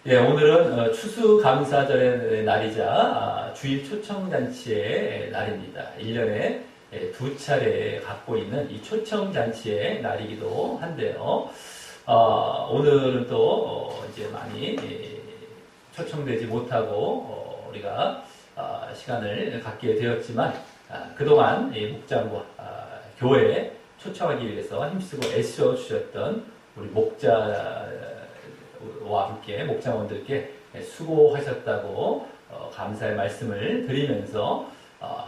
예, 오늘은 추수감사절의 날이자 주일 초청잔치의 날입니다. 1년에 두 차례 갖고 있는 이 초청잔치의 날이기도 한데요. 오늘은 또 이제 많이 초청되지 못하고 우리가 시간을 갖게 되었지만 그동안 목장과 교회에 초청하기 위해서 힘쓰고 애써 주셨던 우리 목자와 함께 목장원들께 수고하셨다고 감사의 말씀을 드리면서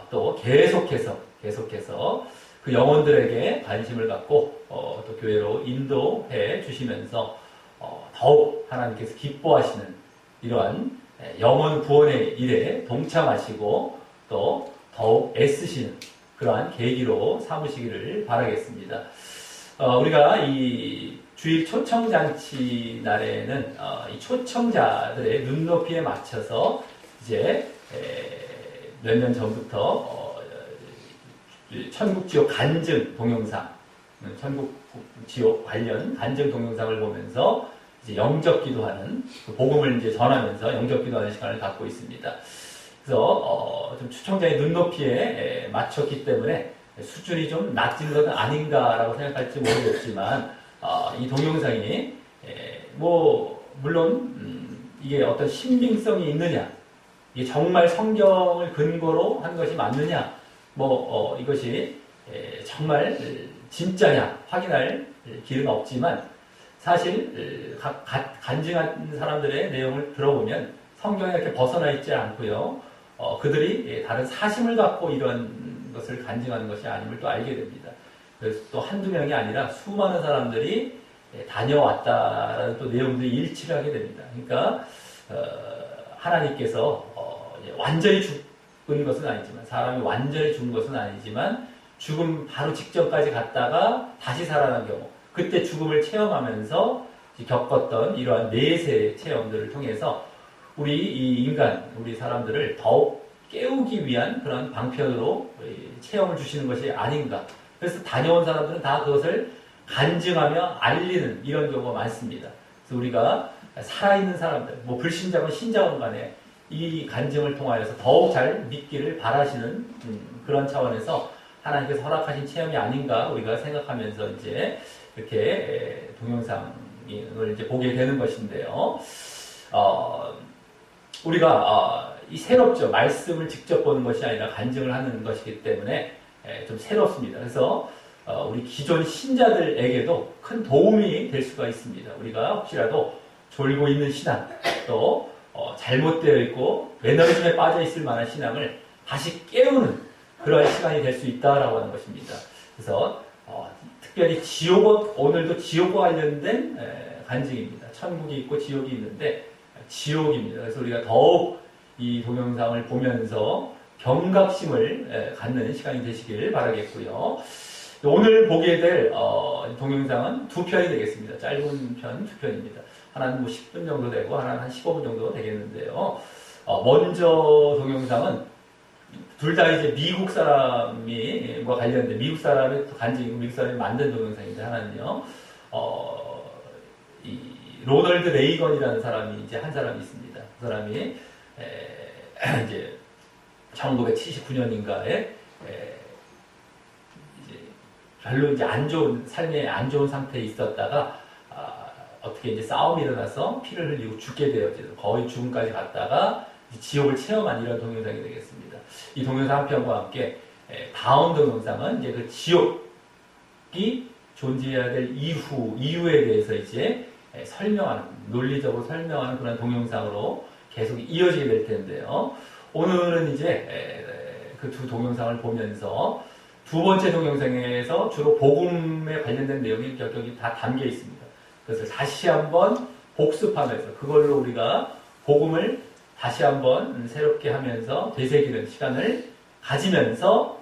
또 계속해서 그 영혼들에게 관심을 갖고 또 교회로 인도해 주시면서 더욱 하나님께서 기뻐하시는 이러한 영혼 구원의 일에 동참하시고 또 더욱 애쓰시는 그러한 계기로 삼으시기를 바라겠습니다. 우리가 이 주일 초청잔치 날에는 이 초청자들의 눈높이에 맞춰서 이제 몇 년 전부터 천국지옥 간증 동영상, 천국지옥 관련 간증 동영상을 보면서 이제 영접 기도하는 그 복음을 이제 전하면서 영접 기도하는 시간을 갖고 있습니다. 그래서 좀 초청자의 눈높이에 맞췄기 때문에 수준이 좀 낮은 것은 아닌가라고 생각할지 모르겠지만 이 동영상이 물론 이게 어떤 신빙성이 있느냐, 이게 정말 성경을 근거로 한 것이 맞느냐, 이것이 정말 진짜냐 확인할 길은 없지만 사실 간증한 사람들의 내용을 들어보면 성경에 이렇게 벗어나 있지 않고요. 그들이 다른 사심을 갖고 이런 것을 간증하는 것이 아님을 또 알게 됩니다. 그래서 또 한두 명이 아니라 수많은 사람들이 다녀왔다라는 또 내용들이 일치를 하게 됩니다. 그러니까 하나님께서 완전히 죽은 것은 아니지만, 사람이 완전히 죽은 것은 아니지만 죽음 바로 직전까지 갔다가 다시 살아난 경우, 그때 죽음을 체험하면서 겪었던 이러한 내세 체험들을 통해서 우리 인간, 우리 사람들을 더욱 깨우기 위한 그런 방편으로 체험을 주시는 것이 아닌가. 그래서 다녀온 사람들은 다 그것을 간증하며 알리는 이런 경우가 많습니다. 그래서 우리가 살아있는 사람들, 불신자건 신자건 간에 이 간증을 통하여서 더욱 잘 믿기를 바라시는 그런 차원에서 하나님께서 허락하신 체험이 아닌가 우리가 생각하면서 이제 이렇게 동영상을 이제 보게 되는 것인데요. 우리가 이 새롭죠. 말씀을 직접 보는 것이 아니라 간증을 하는 것이기 때문에 좀 새롭습니다. 그래서 우리 기존 신자들에게도 큰 도움이 될 수가 있습니다. 우리가 혹시라도 졸고 있는 신앙, 또 잘못되어 있고 매너리즘에 빠져 있을 만한 신앙을 다시 깨우는 그러한 시간이 될 수 있다라고 하는 것입니다. 그래서 특별히 오늘도 지옥과 관련된 간증입니다. 천국이 있고 지옥이 있는데 지옥입니다. 그래서 우리가 더욱 이 동영상을 보면서 경각심을 갖는 시간이 되시길 바라겠고요. 오늘 보게 될 동영상은 두 편이 되겠습니다. 짧은 편 두 편입니다. 하나는 10분 정도 되고 하나는 한 15분 정도 되겠는데요. 먼저 동영상은 둘 다 이제 미국 사람이 관련된, 미국 사람의 간증이고 미국 사람이 만든 동영상인데, 하나는요, 이 로널드 레이건이라는 사람이 이제 한 사람이 있습니다. 그 사람이 이제 1979년인가에 이제 별로 이제 삶의 안 좋은 상태에 있었다가 어떻게 이제 싸움이 일어나서 피를 흘리고 죽게 되었죠. 거의 죽음까지 갔다가 지옥을 체험한 이런 동영상이 되겠습니다. 이 동영상 한 편과 함께 다음 동영상은 이제 그 지옥이 존재해야 될 이유에 대해서 이제 논리적으로 설명하는 그런 동영상으로 계속 이어지게 될 텐데요. 오늘은 이제 그 두 동영상을 보면서 두 번째 동영상에서 주로 복음에 관련된 내용이 여기 다 담겨 있습니다. 그래서 다시 한번 복습하면서 그걸로 우리가 복음을 다시 한번 새롭게 하면서 되새기는 시간을 가지면서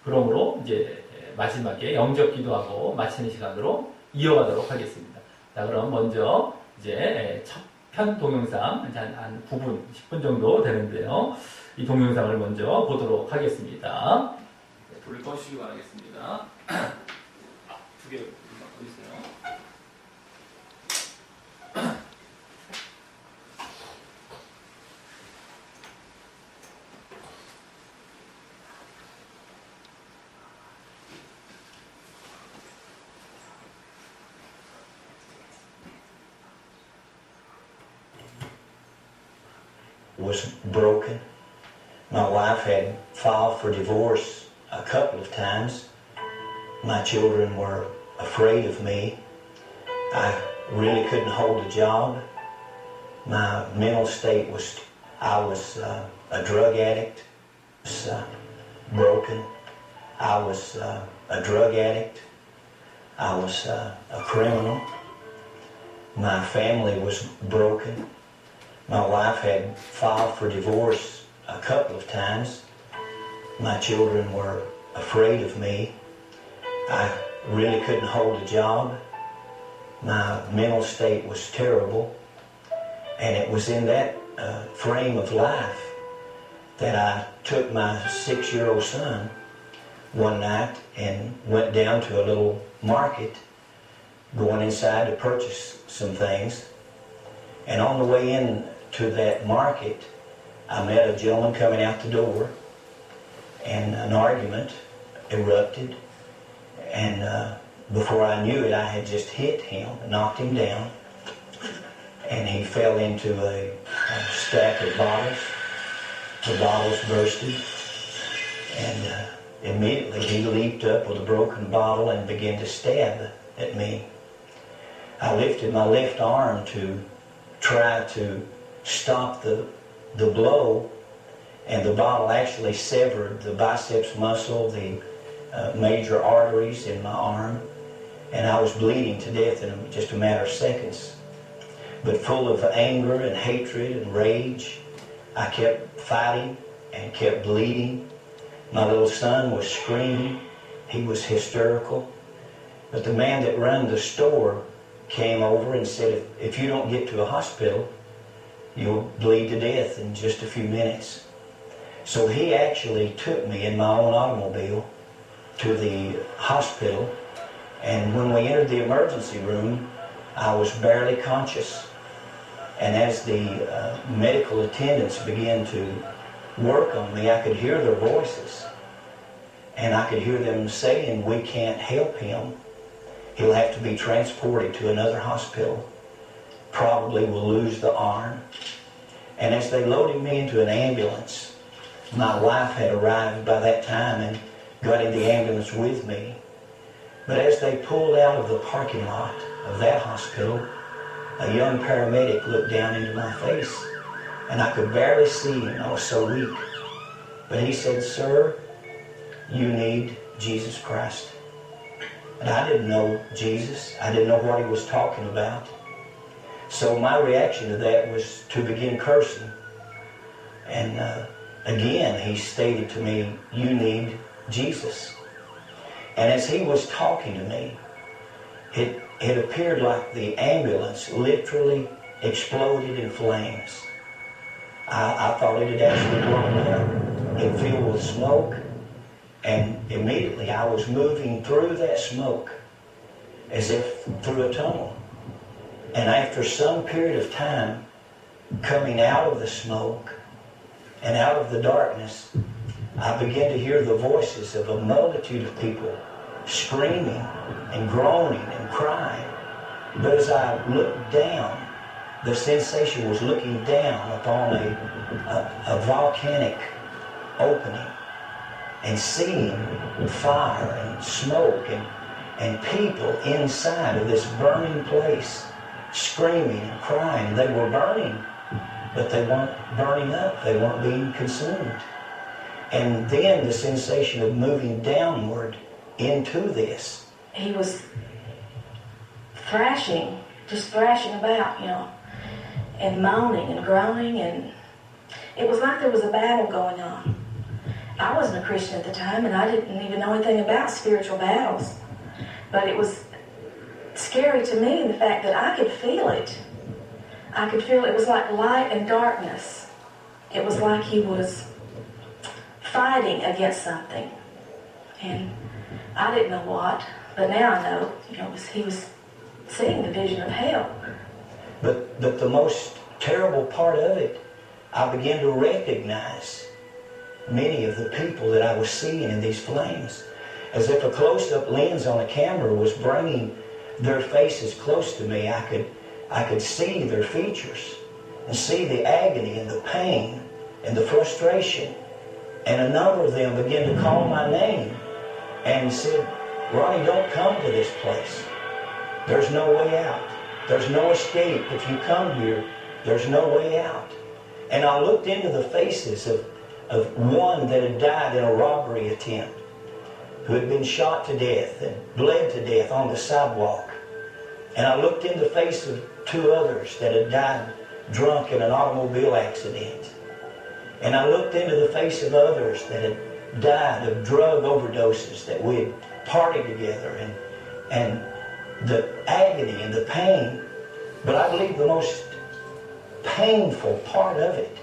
그러므로 이제 마지막에 영접 기도하고 마치는 시간으로 이어가도록 하겠습니다. 자, 그럼 먼저 이제 첫 편 동영상 한 9분, 10분 정도 되는데요. 이 동영상을 먼저 보도록 하겠습니다. 불을 꺼주시기 바라겠습니다. 두 개 어디 있어요? was broken. My wife had filed for divorce a couple of times. My children were afraid of me. I really couldn't hold a job. My mental state was, I was a drug addict. I was broken. I was a drug addict. I was a criminal. My family was broken. My wife had filed for divorce a couple of times. My children were afraid of me. I really couldn't hold a job. My mental state was terrible. And it was in that frame of life that I took my 6-year-old son one night and went down to a little market, going inside to purchase some things. And on the way in to that market, I met a gentleman coming out the door, and an argument erupted. And before I knew it, I had just hit him, knocked him down, and he fell into a stack of bottles. The bottles bursted, and immediately he leaped up with a broken bottle and began to stab at me. I lifted my left arm to try to stop the blow, and the bottle actually severed the biceps muscle, the major arteries in my arm, and I was bleeding to death in just a matter of seconds. But full of anger and hatred and rage, I kept fighting and kept bleeding. My little son was screaming. He was hysterical. But the man that ran the store came over and said, if you don't get to a hospital, you'll bleed to death in just a few minutes. So he actually took me in my own automobile to the hospital. And when we entered the emergency room, I was barely conscious. And as the medical attendants began to work on me, I could hear their voices. And I could hear them saying, we can't help him. He'll have to be transported to another hospital. Probably will lose the arm. And as they loaded me into an ambulance, my wife had arrived by that time and got in the ambulance with me. But as they pulled out of the parking lot of that hospital, a young paramedic looked down into my face, and I could barely see him. I was so weak. But he said, sir, you need Jesus Christ. And I didn't know Jesus. I didn't know what he was talking about. So my reaction to that was to begin cursing. And again, he stated to me, you need Jesus. And as he was talking to me, it appeared like the ambulance literally exploded in flames. I thought it had actually blown up. It filled with smoke. And immediately I was moving through that smoke as if through a tunnel. And after some period of time, coming out of the smoke and out of the darkness, I began to hear the voices of a multitude of people screaming and groaning and crying. But as I looked down, the sensation was looking down upon a volcanic opening and seeing fire and smoke and people inside of this burning place screaming and crying. They were burning, but they weren't burning up. They weren't being consumed. And then the sensation of moving downward into this. He was thrashing, just thrashing about, and moaning and groaning, and it was like there was a battle going on. I wasn't a Christian at the time, and I didn't even know anything about spiritual battles. But it was scary to me, the fact that I could feel it. I could feel it was like light and darkness. It was like he was fighting against something. And I didn't know what, but now I know, he was seeing the vision of hell. But the most terrible part of it, I began to recognize many of the people that I was seeing in these flames. As if a close-up lens on a camera was bringing their faces close to me. I could see their features. and see the agony and the pain and the frustration. And a number of them began to call my name and said, Ronnie, don't come to this place. There's no way out. There's no escape. If you come here, there's no way out. And I looked into the faces of one that had died in a robbery attempt, who had been shot to death and bled to death on the sidewalk. And I looked in the face of two others that had died drunk in an automobile accident. And I looked into the face of others that had died of drug overdoses that we had partied together, and the agony and the pain. But I believe the most painful part of it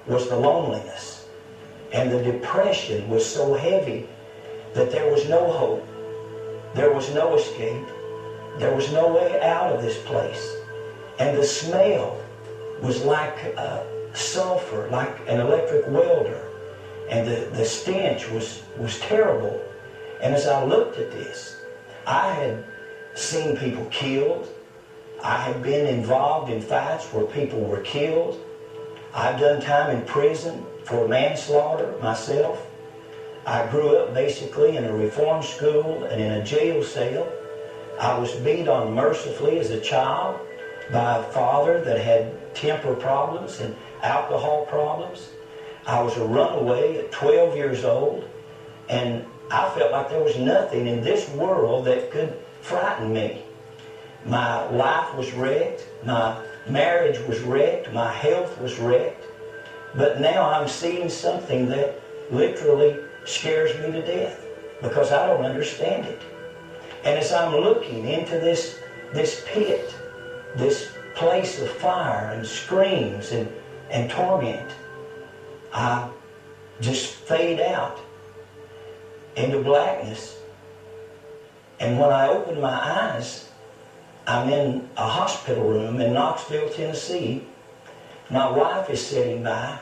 was the loneliness. And the depression was so heavy that there was no hope. There was no escape. There was no way out of this place. And the smell was like sulfur, like an electric welder. And the stench was terrible. And as I looked at this, I had seen people killed. I had been involved in fights where people were killed. I've done time in prison for manslaughter myself. I grew up basically in a reform school and in a jail cell. I was beat on mercifully as a child by a father that had temper problems and alcohol problems. I was a runaway at 12 years old, and I felt like there was nothing in this world that could frighten me. My life was wrecked. My marriage was wrecked. My health was wrecked. But now I'm seeing something that literally scares me to death because I don't understand it. And as I'm looking into this pit, this place of fire and screams and torment, I just fade out into blackness. And when I open my eyes, I'm in a hospital room in Knoxville, Tennessee. My wife is sitting by.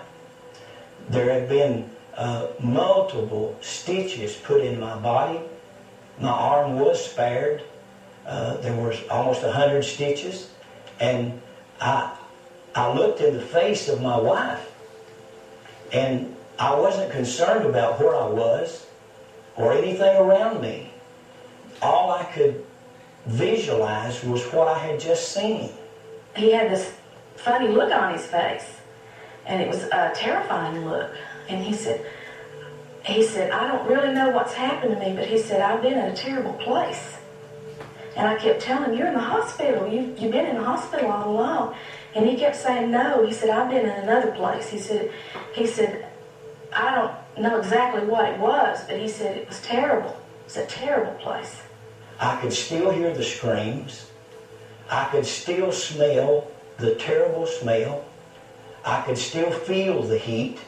There have been multiple stitches put in my body. My arm was spared. There was almost 100 stitches. And I looked in the face of my wife, and I wasn't concerned about where I was or anything around me. All I could visualize was what I had just seen. He had this funny look on his face, and it was a terrifying look. And he said, I don't really know what's happened to me, but he said, I've been in a terrible place. And I kept telling him, you're in the hospital. You've been in the hospital all along. And he kept saying, no. He said, I've been in another place. He said, I don't know exactly what it was, but he said it was terrible. It's a terrible place. I could still hear the screams. I could still smell the terrible smell. I could still feel the heat.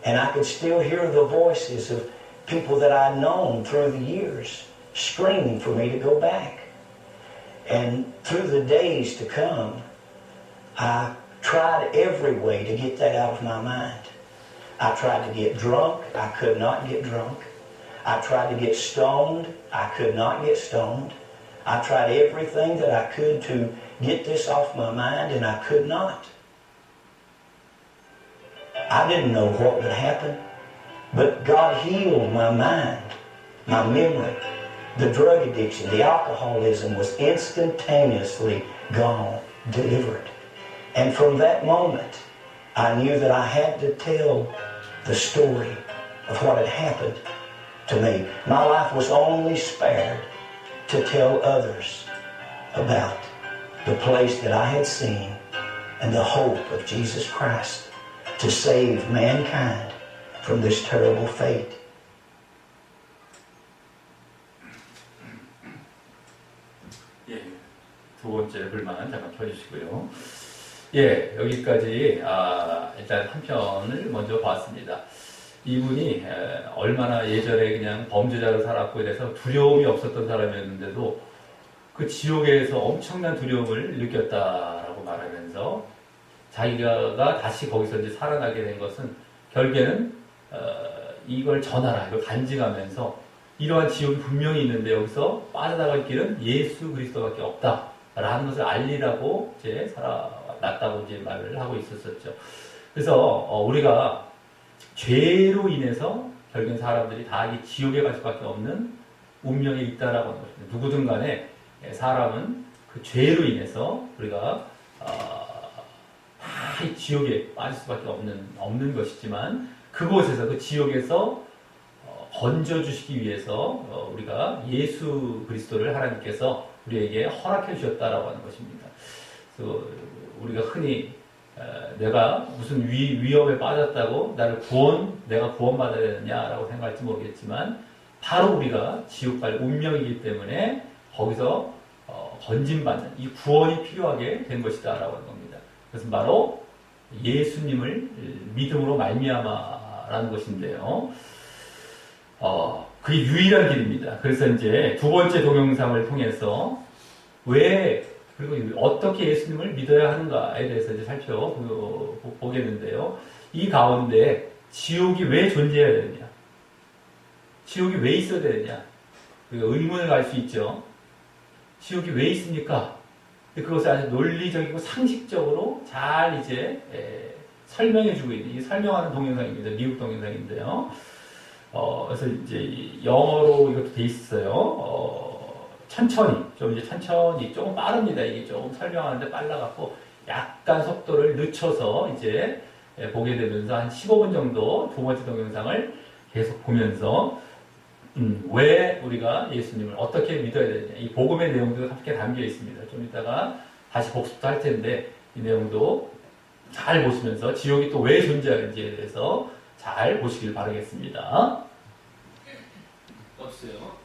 And I could still hear the voices of people that I'd known through the years screaming for me to go back. And through the days to come, I tried every way to get that out of my mind. I tried to get drunk. I could not get drunk. I tried to get stoned. I could not get stoned. I tried everything that I could to get this off my mind, and I could not. I didn't know what would happen, but God healed my mind, my memory. The drug addiction, the alcoholism was instantaneously gone, delivered. And from that moment, I knew that I had to tell the story of what had happened to me. My life was only spared to tell others about the place that I had seen and the hope of Jesus Christ to save mankind from this terrible fate. 예, 두 번째 불만 잠깐 켜주시고요. 예, 여기까지 일단 한 편을 먼저 봤습니다. 이분이 얼마나 예전에 그냥 범죄자로 살았고 이래서 두려움이 없었던 사람이었는데도 그 지옥에서 엄청난 두려움을 느꼈다라고 말하면서 자기가 다시 거기서 이제 살아나게 된 것은 결국에는 이걸 전하라, 이걸 간직하면서 이러한 지옥이 분명히 있는데 여기서 빠져나갈 길은 예수 그리스도밖에 없다라는 것을 알리라고 이제 살아왔다. 낫다고 이제 말을 하고 있었었죠. 그래서 우리가 죄로 인해서 결국엔 사람들이 다 이 지옥에 갈 수밖에 없는 운명에 있다라고 하는 것입니다. 누구든 간에 사람은 그 죄로 인해서 우리가 다 이 지옥에 빠질 수밖에 없는 것이지만 그곳에서 그 지옥에서 건져주시기 위해서 우리가 예수 그리스도를 하나님께서 우리에게 허락해 주셨다라고 하는 것입니다. 그래서 우리가 흔히 내가 무슨 위험에 빠졌다고 내가 구원받아야 되느냐라고 생각할지 모르겠지만 바로 우리가 지옥 갈 운명이기 때문에 거기서 건진받는 이 구원이 필요하게 된 것이다라고 하는 겁니다. 그것은 바로 예수님을 믿음으로 말미암아라는 것인데요. 그게 유일한 길입니다. 그래서 이제 두 번째 동영상을 통해서 그리고 어떻게 예수님을 믿어야 하는가에 대해서 이제 살펴보겠는데요. 이 가운데 지옥이 왜 존재해야 되느냐? 지옥이 왜 있어야 되느냐? 의문을 갈 수 있죠. 지옥이 왜 있습니까? 그것을 아주 논리적이고 상식적으로 잘 이제 설명해주고 있는, 이 설명하는 동영상입니다. 미국 동영상인데요. 그래서 이제 영어로 이것도 돼 있어요. 천천히, 조금 빠릅니다. 이게 조금 설명하는데 빨라갖고 약간 속도를 늦춰서 이제 보게 되면서 한 15분 정도 두 번째 동영상을 계속 보면서 왜 우리가 예수님을 어떻게 믿어야 되느냐. 이 복음의 내용도 함께 담겨 있습니다. 좀 이따가 다시 복습도 할 텐데 이 내용도 잘 보시면서 지옥이 또 왜 존재하는지에 대해서 잘 보시길 바라겠습니다. 없어요.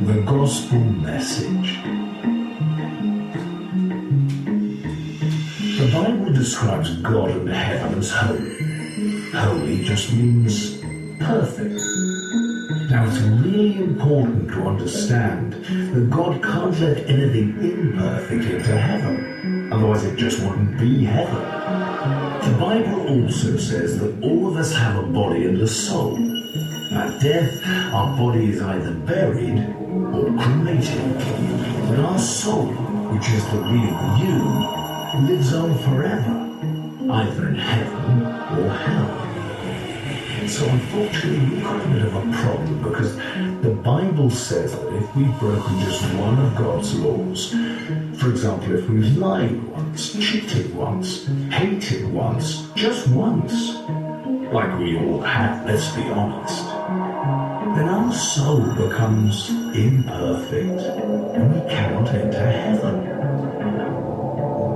The Gospel Message. The Bible describes God and heaven as holy. Holy just means perfect. Now it's really important to understand that God can't let anything imperfect into heaven. Otherwise it just wouldn't be heaven. The Bible also says that all of us have a body and a soul. At death, our body is either buried or cremated. But our soul, which is the real you, lives on forever, either in heaven or hell. So unfortunately, we've got a bit of a problem because the Bible says that if we've broken just one of God's laws, for example, if we've lied once, cheated once, hated once, just once, like we all have, let's be honest, then our soul becomes imperfect and we cannot enter heaven.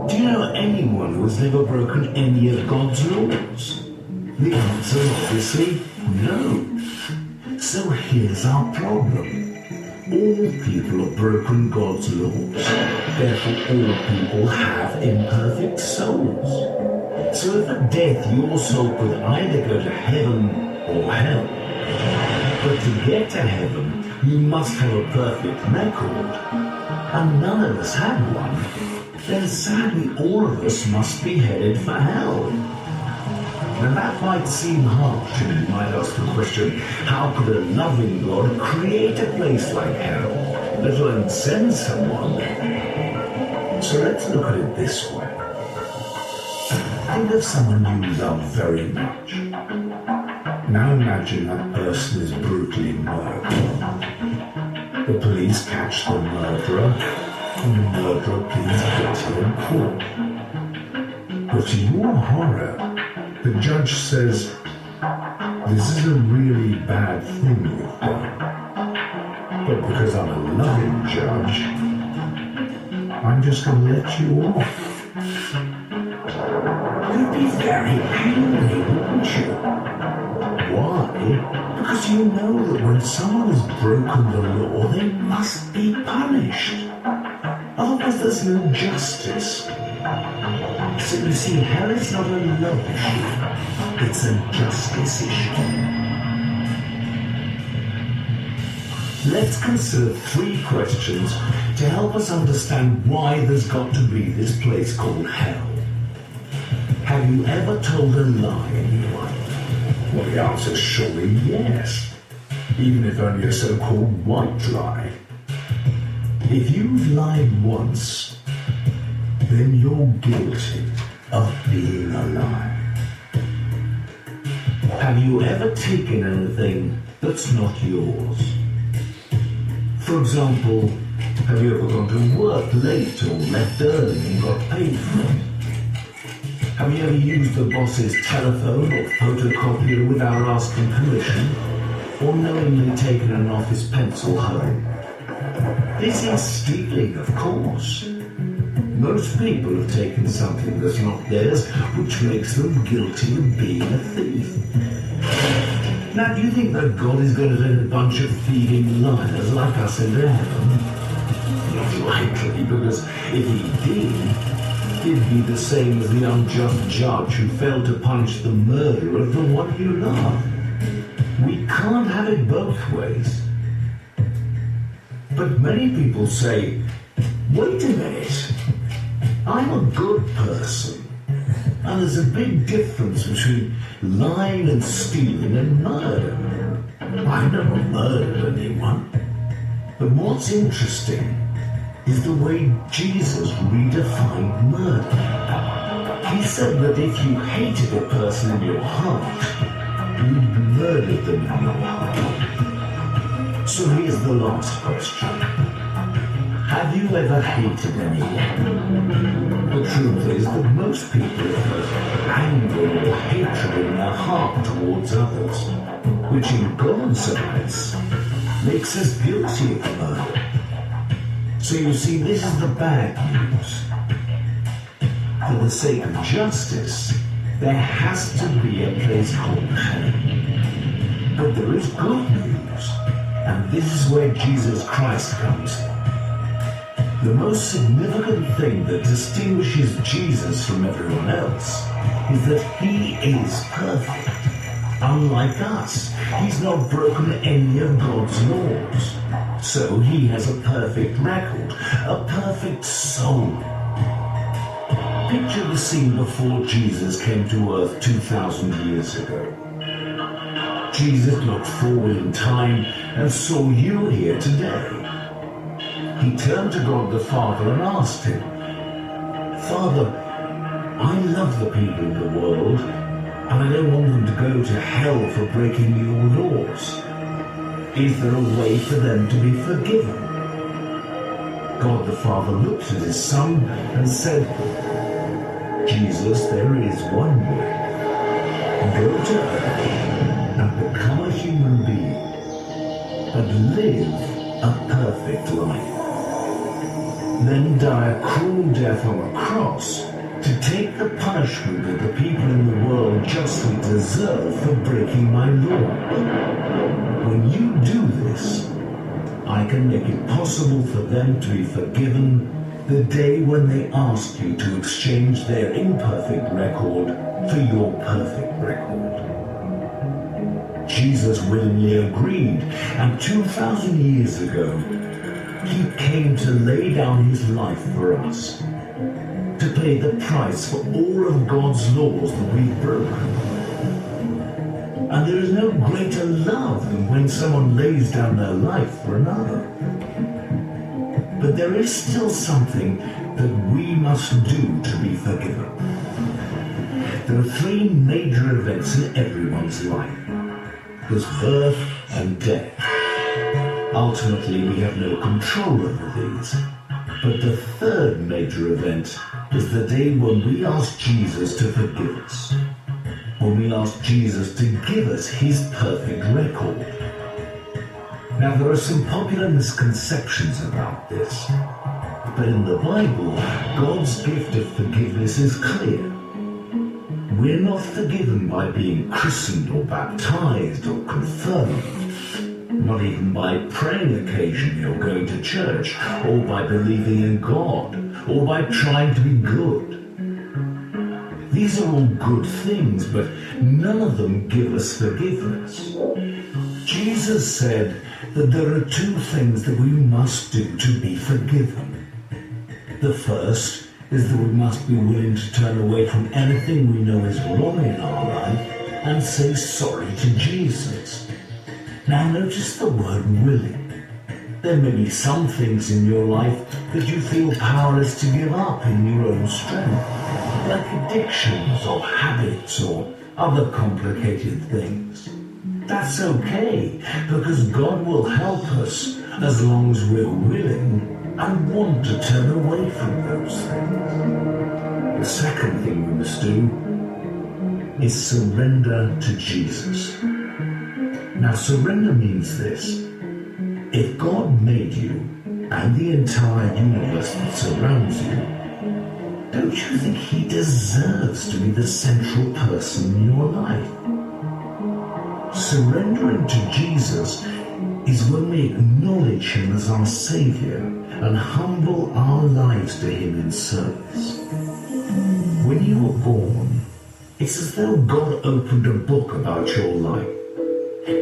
Do you know anyone who has never broken any of God's laws? The answer is obviously no. So here's our problem. All people have broken God's laws. Therefore all people have imperfect souls. So if at death your soul could either go to heaven or hell, but to get to heaven, you must have a perfect record, and none of us had one, then sadly all of us must be headed for hell. Now that might seem harsh, and you might ask the question, how could a loving God create a place like hell, let alone send someone? So let's look at it this way. Think of someone you love very much. Now imagine that person is brutally murdered. The police catch the murderer, and the murderer pleads guilty in court. But to your horror, the judge says, "This is a really bad thing you've done. But because I'm a loving judge, I'm just going to let you off." You'd be very angry, wouldn't you? Why? Because you know that when someone has broken the law, they must be punished. Otherwise there's no justice. So you see, hell is not a love issue, it's a justice issue. Let's consider 3 questions to help us understand why there's got to be this place called hell. Have you ever told a lie in your life? Well, the answer is surely yes, even if only a so-called white lie. If you've lied once, then you're guilty of being a liar. Have you ever taken anything that's not yours? For example, have you ever gone to work late or left early and got paid for it? Have you ever used the boss's telephone or photocopier without asking permission, or knowingly taken an office pencil home? This is stealing, of course. Most people have taken something that's not theirs, which makes them guilty of being a thief. Now, do you think that God is going to send a bunch of thieving liars like us into heaven? Not likely, because if he did, he'd be the same as the unjust judge who failed to punish the murderer of the one you love. We can't have it both ways. But many people say, wait a minute, I'm a good person. And there's a big difference between lying and stealing and murder. I've never murdered anyone. But what's interesting is the way Jesus redefined murder. He said that if you hated a person in your heart, you murdered them in your heart. So here's the last question. Have you ever hated anyone? The truth is that most people have anger or hatred in their heart towards others, which in God's eyes makes us guilty of murder. So you see, this is the bad news. For the sake of justice, there has to be a place called hell. But there is good news, and this is where Jesus Christ comes in. The most significant thing that distinguishes Jesus from everyone else is that he is perfect. Unlike us, he's not broken any of God's laws. So he has a perfect record, a perfect soul. Picture the scene before Jesus came to earth 2,000 years ago. Jesus looked forward in time and saw you here today. He turned to God the Father and asked him, Father, I love the people in the world, and I don't want them to go to hell for breaking your laws. Is there a way for them to be forgiven? God the Father looked at his Son and said, Jesus, there is one way. Go to earth and become a human being, and live a perfect life. Then die a cruel death on a cross to take the punishment that the people in the world justly deserve for breaking my law. When you do this, I can make it possible for them to be forgiven the day when they ask you to exchange their imperfect record for your perfect record. Jesus willingly agreed, and 2,000 years ago, he came to lay down his life for us, to pay the price for all of God's laws that we've broken. And there is no greater love than when someone lays down their life for another. But there is still something that we must do to be forgiven. There are 3 major events in everyone's life. There's birth and death. Ultimately, we have no control over these. But the 3rd major event is the day when we ask Jesus to forgive us. When we ask Jesus to give us his perfect record. Now, there are some popular misconceptions about this. But in the Bible, God's gift of forgiveness is clear. We're not forgiven by being christened or baptized or confirmed. Not even by praying occasionally or going to church, or by believing in God, or by trying to be good. These are all good things, but none of them give us forgiveness. Jesus said that there are two things that we must do to be forgiven. The first is that we must be willing to turn away from anything we know is wrong in our life and say sorry to Jesus. Now notice the word willing. There may be some things in your life that you feel powerless to give up in your own strength, like addictions or habits or other complicated things. That's okay, because God will help us as long as we're willing and want to turn away from those things. The second thing we must do is surrender to Jesus. Now, surrender means this. If God made you and the entire universe that surrounds you, don't you think He deserves to be the central person in your life? Surrendering to Jesus is when we acknowledge Him as our Savior and humble our lives to Him in service. When you were born, it's as though God opened a book about your life.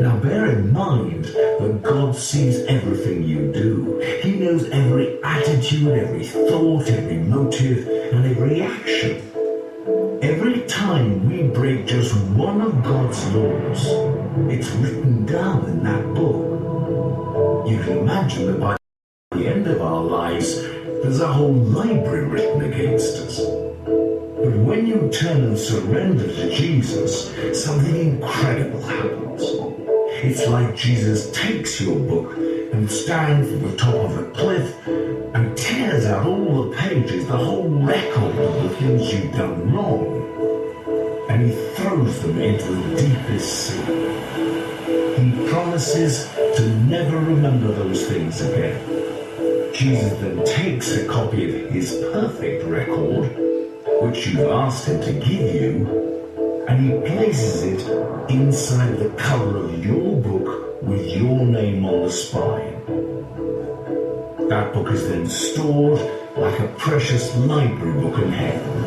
Now bear in mind that God sees everything you do. He knows every attitude, every thought, every motive, and every action. Every time we break just one of God's laws, it's written down in that book. You can imagine that by the end of our lives, there's a whole library written against us. But when you turn and surrender to Jesus, something incredible happens. It's like Jesus takes your book and stands at the top of a cliff and tears out all the pages, the whole record of the things you've done wrong, and He throws them into the deepest sea. He promises to never remember those things again. Jesus then takes a copy of His perfect record, which you've asked Him to give you, and He places it inside the cover of your book with your name on the spine. That book is then stored like a precious library book in heaven.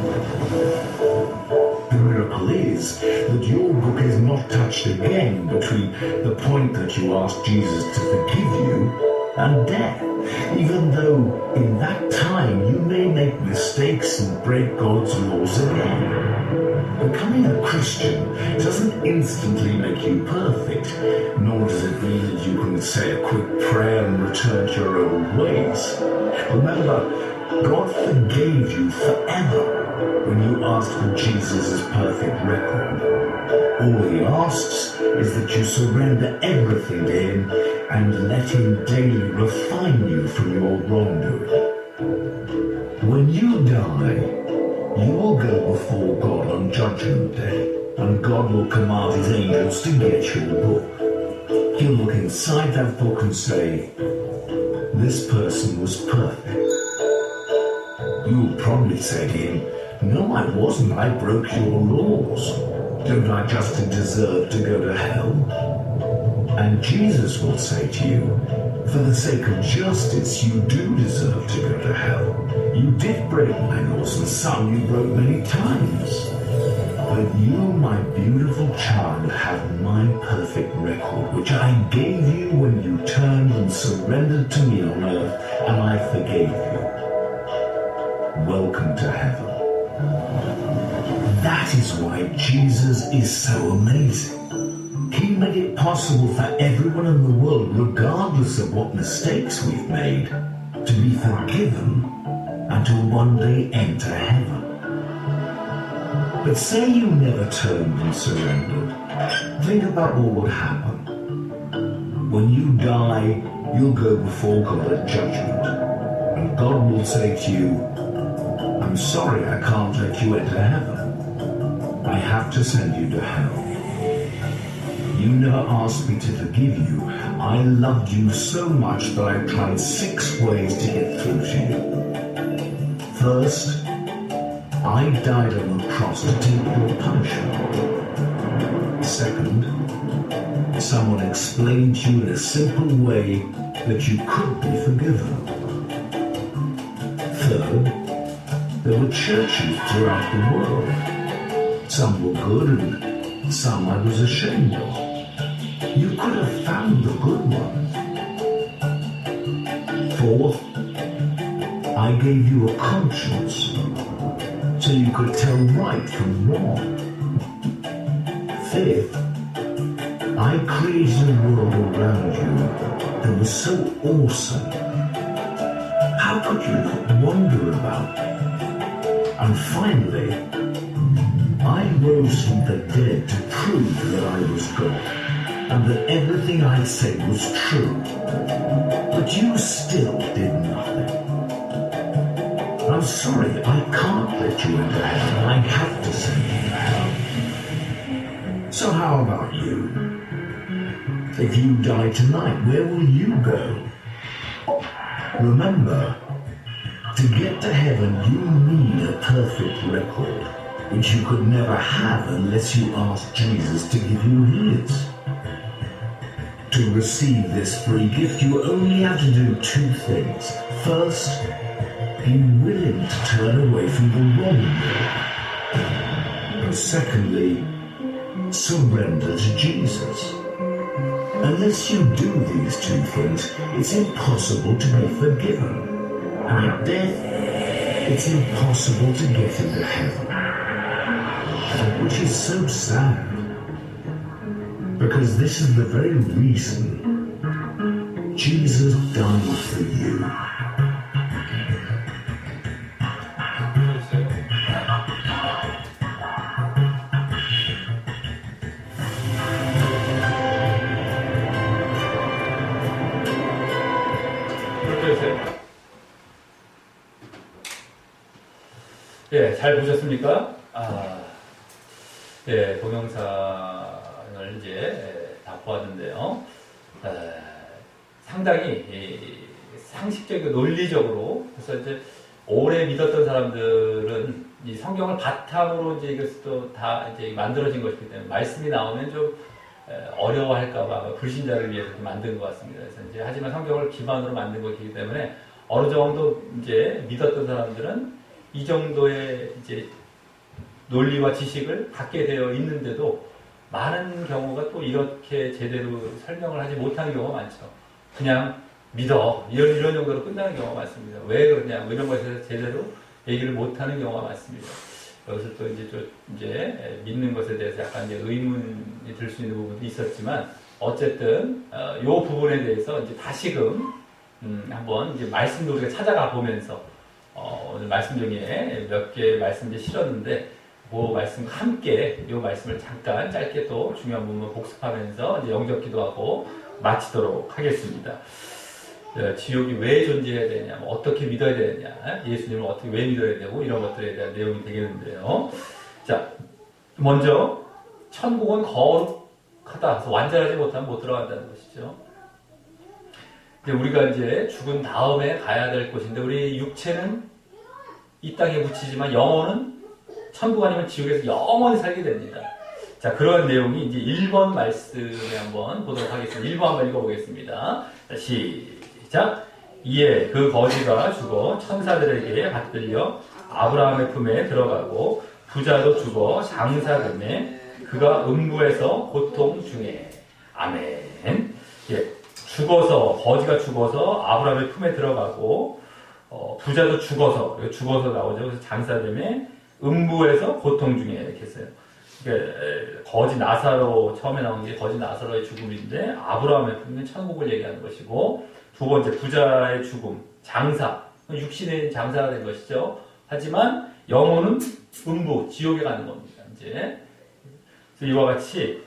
The miracle is that your book is not touched again between the point that you ask Jesus to forgive you and death, even though in that time you may make mistakes and break God's laws again. Becoming a Christian doesn't instantly make you perfect, nor does it mean that you can say a quick prayer and return to your old ways. Remember, God forgave you forever when you asked for Jesus' perfect record. All He asks is that you surrender everything to Him and let Him daily refine you from your wrongdoing. When you die, you will go before God on Judgment Day, and God will command His angels to get your book. He'll look inside that book and say, this person was perfect. You will probably say to Him, no, I wasn't. I broke your laws. Don't I justly deserve to go to hell? And Jesus will say to you, for the sake of justice, you do deserve to go to hell. You did break my laws, and some you broke many times. But you, my beautiful child, have my perfect record, which I gave you when you turned and surrendered to me on earth, and I forgave you. Welcome to heaven. That is why Jesus is so amazing. He made it possible for everyone in the world, regardless of what mistakes we've made, to be forgiven and to one day enter heaven. But say you never turned and surrendered. Think about what would happen. When you die, you'll go before God at judgment. And God will say to you, I'm sorry, I can't let you enter heaven. I have to send you to hell. You never asked me to forgive you. I loved you so much that I tried 6 ways to get through to you. First, I died on the cross to take your punishment. Second, someone explained to you in a simple way that you could be forgiven. Third, there were churches throughout the world. Some were good and some I was ashamed of. You could have found the good ones. Fourth, I gave you a conscience so you could tell right from wrong. Fifth, I created a world around you that was so awesome. How could you not wonder about it? And finally, I rose from the dead to prove that I was God and that everything I said was true. But you still did nothing. I'm sorry, I can't let you into heaven. I have to send you to hell. So how about you? If you die tonight, where will you go? Remember, to get to heaven, you need a perfect record, which you could never have unless you ask Jesus to give you his. To receive this free gift, you only have to do two things. First, be willing to turn away from the wrong way. And secondly, surrender to Jesus. Unless you do these two things, it's impossible to be forgiven. And at death, it's impossible to get into heaven. Which is so sad. Because this is the very reason Jesus died for you. 예, 잘 보셨습니까? 예, 동영상을 이제 다 보았는데요. 상당히 상식적이고 논리적으로, 그래서 이제 오래 믿었던 사람들은 이 성경을 바탕으로 이제 이것도 다 이제 만들어진 것이기 때문에 말씀이 나오면 좀 어려워할까봐 불신자를 위해서 만든 것 같습니다. 그래서 이제 하지만 성경을 기반으로 만든 것이기 때문에 어느 정도 이제 믿었던 사람들은 이 정도의 이제 논리와 지식을 갖게 되어 있는데도 많은 경우가 또 이렇게 제대로 설명을 하지 못하는 경우가 많죠. 그냥 믿어. 이런 정도로 끝나는 경우가 많습니다. 왜 그러냐. 뭐 이런 것에 제대로 얘기를 못하는 경우가 많습니다. 여기서 또 이제 믿는 것에 대해서 약간 이제 의문이 들 수 있는 부분도 있었지만 어쨌든 이 부분에 대해서 이제 다시금 한번 이제 말씀도 우리가 찾아가 보면서 오늘 말씀 중에 몇 개 말씀 이제 실었는데 그 말씀과 함께 이 말씀을 잠깐 짧게 또 중요한 부분 복습하면서 이제 영접 기도하고 마치도록 하겠습니다. 지옥이 왜 존재해야 되냐, 뭐 어떻게 믿어야 되느냐, 예수님을 어떻게 왜 믿어야 되고 이런 것들에 대한 내용이 되겠는데요. 자, 먼저 천국은 거룩하다. 그래서 완전하지 못하면 못 들어간다는 것이죠. 이제 우리가 이제 죽은 다음에 가야 될 곳인데 우리 육체는 이 땅에 묻히지만 영혼은 천국 아니면 지옥에서 영원히 살게 됩니다. 자, 그런 내용이 이제 1번 말씀에 한번 보도록 하겠습니다. 1번 한번 읽어보겠습니다. 자, 시작. 이에 그 거지가 죽어 천사들에게 받들려 아브라함의 품에 들어가고 부자도 죽어 장사됨에 그가 음부에서 고통 중에. 아멘. 예, 거지가 죽어서 아브라함의 품에 들어가고 부자도 죽어서 나오죠. 그래서 장사됨에 음부에서 고통 중에 이렇게 했어요. 그러니까 거지 나사로 처음에 나온 게 거지 나사로의 죽음인데 아브라함의 품은 천국을 얘기하는 것이고 두 번째 부자의 죽음, 장사, 육신의 장사가 된 것이죠. 하지만 영혼은 음부, 지옥에 가는 겁니다. 이제 그래서 이와 같이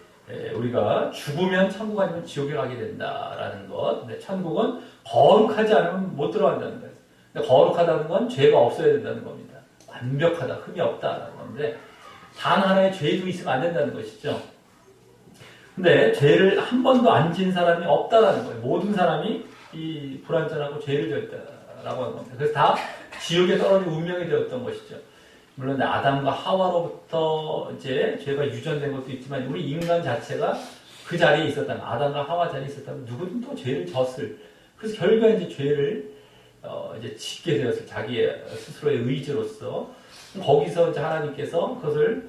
우리가 죽으면 천국 아니면 지옥에 가게 된다라는 것. 근데 천국은 거룩하지 않으면 못 들어간다는 거예요. 근데 거룩하다는 건 죄가 없어야 된다는 겁니다. 완벽하다, 흠이 없다라는 건데 단 하나의 죄도 있으면 안 된다는 것이죠. 근데 죄를 한 번도 안 진 사람이 없다라는 거예요. 모든 사람이 이 불완전하고 죄를 지었다라고 하는 겁니다. 그래서 다 지옥에 떨어진 운명이 되었던 것이죠. 물론 아담과 하와로부터 이제 죄가 유전된 것도 있지만 우리 인간 자체가 그 자리에 있었다면, 아담과 하와 자리에 있었다면 누구든 또 죄를 졌을. 그래서 결국에 이제 죄를 이제 짓게 되었을. 자기의 스스로의 의지로서 거기서 이제 하나님께서 그것을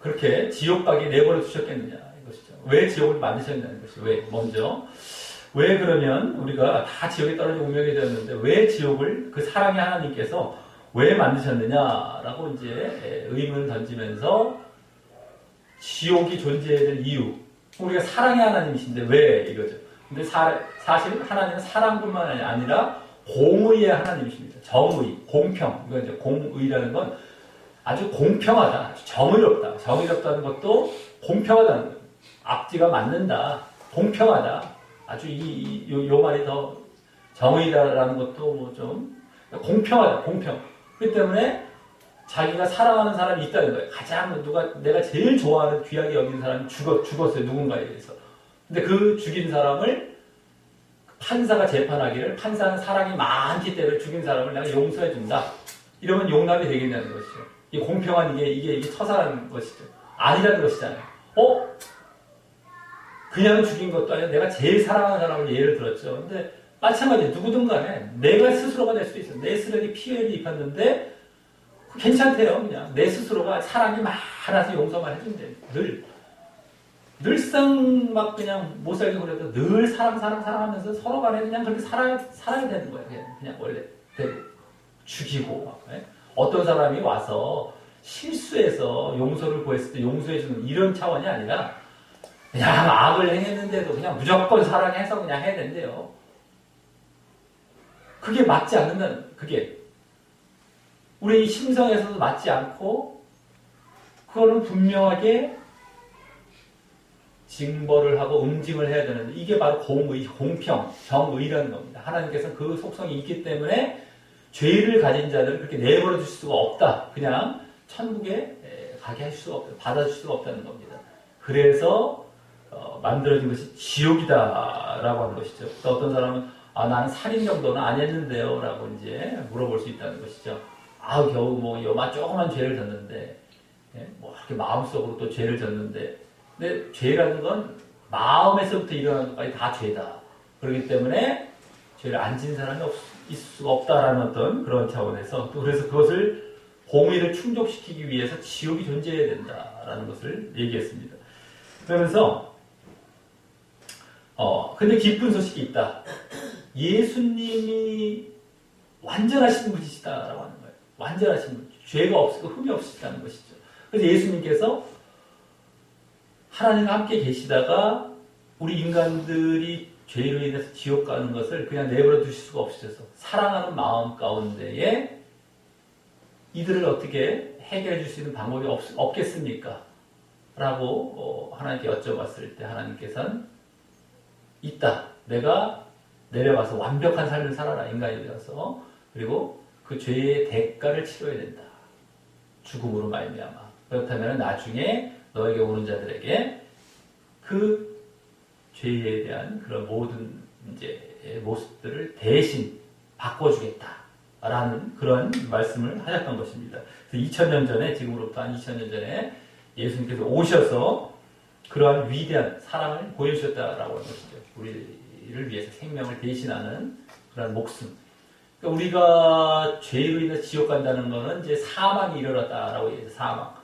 그렇게 지옥 가게 내버려 두셨겠느냐 이것이죠. 왜 지옥을 만드셨냐는 것이 왜 먼저 왜 그러면 우리가 다 지옥에 떨어져 운명이 되었는데 왜 지옥을 그 사랑의 하나님께서 왜 만드셨느냐라고 이제 의문을 던지면서 지옥이 존재해야 될 이유 우리가 사랑의 하나님이신데 왜 이거죠. 근데 사실 하나님은 사랑뿐만 아니라 공의의 하나님이십니다. 정의, 공평. 이건 이제 공의라는 건 아주 공평하다, 아주 정의롭다. 정의롭다는 것도 공평하다는 거예요. 앞뒤가 맞는다, 공평하다. 아주 요 말이 더 정의다라는 것도 뭐 좀 공평하다, 공평. 그렇기 때문에 자기가 사랑하는 사람이 있다는 거예요. 가장 내가 제일 좋아하는 귀하게 여기는 사람이 죽었어요. 누군가에 의해서. 근데 그 죽인 사람을 판사가 재판하기를 판사는 사랑이 많기 때문에 죽인 사람을 내가 용서해준다. 이러면 용납이 되겠냐는 것이죠. 이 공평한 이게 처사라는 것이죠. 아니라는 것이잖아요. 그냥 죽인 것도 아니라 내가 제일 사랑하는 사람을 예를 들었죠. 근데 마찬가지로 누구든 간에 내가 스스로가 될 수도 있어요. 내 스스로에게 피해를 입혔는데 괜찮대요. 그냥 내 스스로가 사랑이 많아서 용서만 해준대. 늘상 막 그냥 못 살게 그래도 늘 사랑하면서 서로 간에 그냥 그렇게 살아야 되는 거예요. 그냥 원래 되고 죽이고 막, 어떤 사람이 와서 실수해서 용서를 구했을 때 용서해주는 이런 차원이 아니라 그냥 악을 행했는데도 그냥 무조건 사랑해서 그냥 해야 된대요. 그게 맞지 않는다는 그게 우리 심성에서도 맞지 않고 그거는 분명하게 징벌을 하고 응징을 해야 되는데 이게 바로 공의, 공평, 정의라는 겁니다. 하나님께서는 그 속성이 있기 때문에 죄를 가진 자들을 그렇게 내버려 줄 수가 없다. 그냥 천국에 가게 할 수가 없다. 받아줄 수가 없다는 겁니다. 그래서 만들어진 것이 지옥이다라고 하는 것이죠. 또 어떤 사람은 나는 살인 정도는 안 했는데요 라고 이제 물어볼 수 있다는 것이죠. 겨우 뭐 요만 조그만 죄를 졌는데 뭐 이렇게 마음속으로 또 죄를 졌는데 근데 죄라는 건 마음에서부터 일어나는 것까지 다 죄다. 그렇기 때문에 죄를 안 진 사람이 있을 수가 없다라는 어떤 그런 차원에서 또 그래서 그것을 공의를 충족시키기 위해서 지옥이 존재해야 된다라는 것을 얘기했습니다. 그러면서 근데 기쁜 소식이 있다. 예수님이 완전하신 분이시다라고 하는 거예요. 완전하신 분. 죄가 없고 흠이 없으시다는 것이죠. 그래서 예수님께서 하나님과 함께 계시다가 우리 인간들이 죄로 인해서 지옥 가는 것을 그냥 내버려 두실 수가 없으셔서 사랑하는 마음 가운데에 이들을 어떻게 해결해 줄 수 있는 방법이 없겠습니까? 라고 하나님께 여쭤봤을 때 하나님께서는 있다. 내가 내려가서 완벽한 삶을 살아라. 인간이 되어서. 그리고 그 죄의 대가를 치러야 된다. 죽음으로 말미암아. 그렇다면 나중에 너에게 오는 자들에게 그 죄에 대한 그런 모든 이제 모습들을 대신 바꿔주겠다라는 그런 말씀을 하셨던 것입니다. 그래서 2000년 전에 지금으로부터 한 2000년 전에 예수님께서 오셔서 그러한 위대한 사랑을 보여주셨다라고 하는 것이죠. 우리를 위해서 생명을 대신하는 그런 목숨. 그러니까 우리가 죄로 인해서 지옥 간다는 것은 이제 사망이 일어났다라고 얘기해서 사망.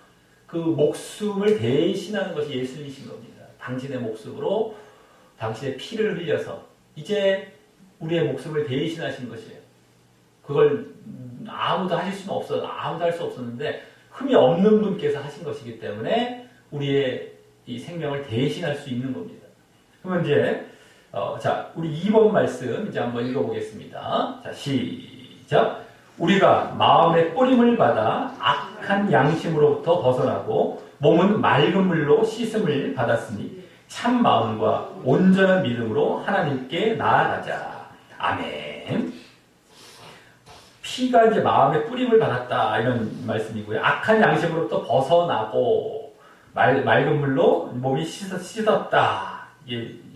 그 목숨을 대신하는 것이 예수님이신 겁니다. 당신의 목숨으로 당신의 피를 흘려서 이제 우리의 목숨을 대신하신 것이에요. 그걸 아무도 하실 수는 없어요. 아무도 할 수 없었는데 흠이 없는 분께서 하신 것이기 때문에 우리의 이 생명을 대신할 수 있는 겁니다. 그러면 이제 자 우리 2번 말씀 이제 한번 읽어보겠습니다. 자 시작. 우리가 마음의 뿌림을 받아 악한 양심으로부터 벗어나고 몸은 맑은 물로 씻음을 받았으니 참 마음과 온전한 믿음으로 하나님께 나아가자. 아멘. 피가 이제 마음의 뿌림을 받았다 이런 말씀이고요. 악한 양심으로부터 벗어나고 맑은 물로 몸이 씻었다.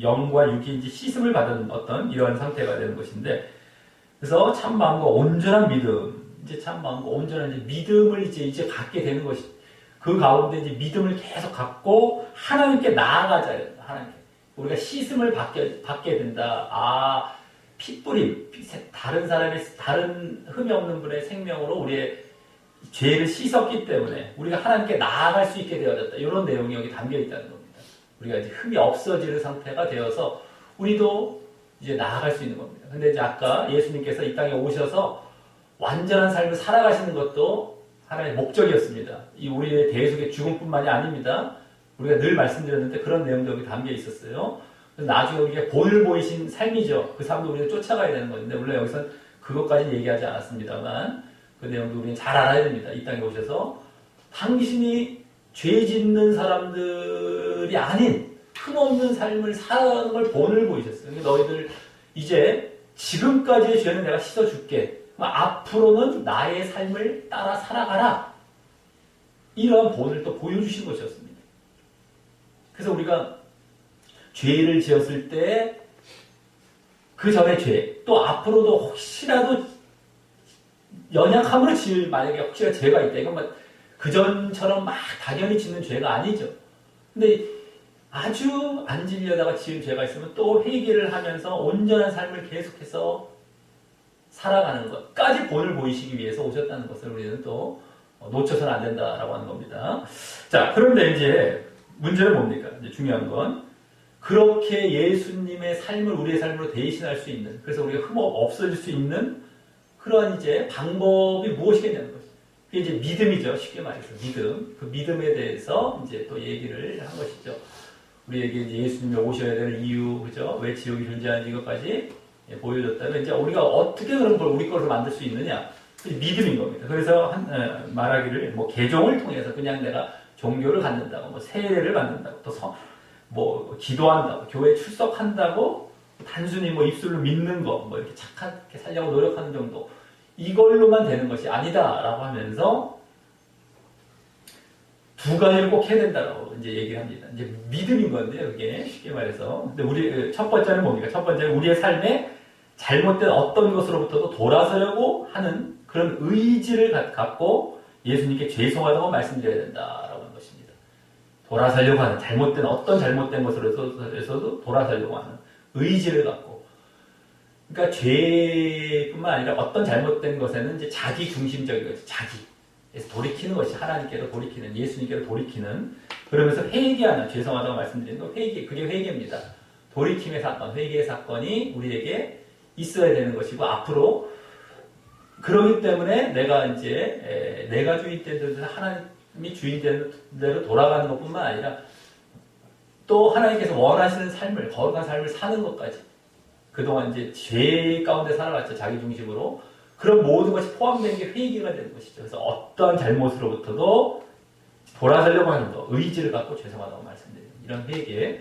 영과 육이 이제 씻음을 받은 어떤 이러한 상태가 되는 것인데, 그래서 참 마음과 온전한 믿음, 이제 참 마음과 온전한 이제 믿음을 이제 갖게 되는 것이, 그 가운데 이제 믿음을 계속 갖고 하나님께 나아가자. 하나님께 우리가 씻음을 받게 된다. 핏뿌림, 다른 사람의 다른 흠이 없는 분의 생명으로 우리의 죄를 씻었기 때문에 우리가 하나님께 나아갈 수 있게 되어졌다. 이런 내용이 여기 담겨 있다는 겁니다. 우리가 이제 흠이 없어지는 상태가 되어서 우리도 이제 나아갈 수 있는 겁니다. 근데 이제 아까 예수님께서 이 땅에 오셔서 완전한 삶을 살아가시는 것도 하나의 목적이었습니다. 이 우리의 대속의 죽음뿐만이 아닙니다. 우리가 늘 말씀드렸는데 그런 내용도 여기 담겨 있었어요. 그래서 나중에 우리가 본을 보이신 삶이죠. 그 삶도 우리가 쫓아가야 되는 건데 물론 여기서는 그것까지 얘기하지 않았습니다만 그 내용도 우리는 잘 알아야 됩니다. 이 땅에 오셔서 당신이 죄 짓는 사람들이 아닌 흠없는 삶을 살아가는 걸 본을 보이셨어요. 너희들 이제 지금까지의 죄는 내가 씻어줄게. 앞으로는 나의 삶을 따라 살아가라. 이러한 본을 또 보여주신 것이었습니다. 그래서 우리가 죄를 지었을 때 그 전의 죄, 또 앞으로도 혹시라도 연약함으로 지을 만약에 혹시라도 죄가 있다. 이건 그전처럼 막 당연히 짓는 죄가 아니죠. 근데 아주 안 지려다가 지은 죄가 있으면 또 회개를 하면서 온전한 삶을 계속해서 살아가는 것까지 본을 보이시기 위해서 오셨다는 것을 우리는 또 놓쳐서는 안 된다라고 하는 겁니다. 자, 그런데 이제 문제는 뭡니까? 이제 중요한 건 그렇게 예수님의 삶을 우리의 삶으로 대신할 수 있는, 그래서 우리가 흠 없어질 수 있는 그러한 이제 방법이 무엇이겠냐는 거죠. 그게 이제 믿음이죠. 쉽게 말해서 믿음. 그 믿음에 대해서 이제 또 얘기를 한 것이죠. 우리에게 이제 예수님이 오셔야 되는 이유, 그죠? 왜 지옥이 존재하는지 이것까지 보여줬다면 이제 우리가 어떻게 그런 걸 우리 걸로 만들 수 있느냐? 믿음인 겁니다. 그래서 말하기를 뭐 개종을 통해서 그냥 내가 종교를 갖는다고, 뭐 세례를 받는다고, 또 뭐 기도한다고, 교회 출석한다고, 단순히 뭐 입술로 믿는 거, 뭐 이렇게 착하게 살려고 노력하는 정도, 이걸로만 되는 것이 아니다라고 하면서 두 가지를 꼭 해야 된다라고 이제 얘기를 합니다. 이제 믿음인 건데요, 그게 쉽게 말해서. 근데 우리 첫 번째는 뭡니까? 첫 번째는 우리의 삶에 잘못된 어떤 것으로부터도 돌아서려고 하는 그런 의지를 갖고 예수님께 죄송하다고 말씀드려야 된다라고 하는 것입니다. 돌아서려고 하는 어떤 잘못된 것으로서도 돌아서려고 하는 의지를 갖고. 그러니까 죄뿐만 아니라 어떤 잘못된 것에는 이제 자기 중심적인 거죠. 자기에서 돌이키는 것이 하나님께로 돌이키는, 예수님께로 돌이키는, 그러면서 회개하는, 죄송하다고 말씀드리는 거, 그게 회개입니다. 돌이킴의 사건, 회개의 사건이 우리에게 있어야 되는 것이고, 앞으로 그러기 때문에 내가 이제 내가 주인 된 대로 하나님이 주인 된 대로 돌아가는 것뿐만 아니라 또 하나님께서 원하시는 삶을, 거룩한 삶을 사는 것까지, 그동안 이제 죄 가운데 살아갔죠. 자기 중심으로. 그런 모든 것이 포함된 게 회개가 되는 것이죠. 그래서 어떠한 잘못으로부터도 돌아서려고 하는 거, 의지를 갖고 죄송하다고 말씀드립니다. 이런 회개.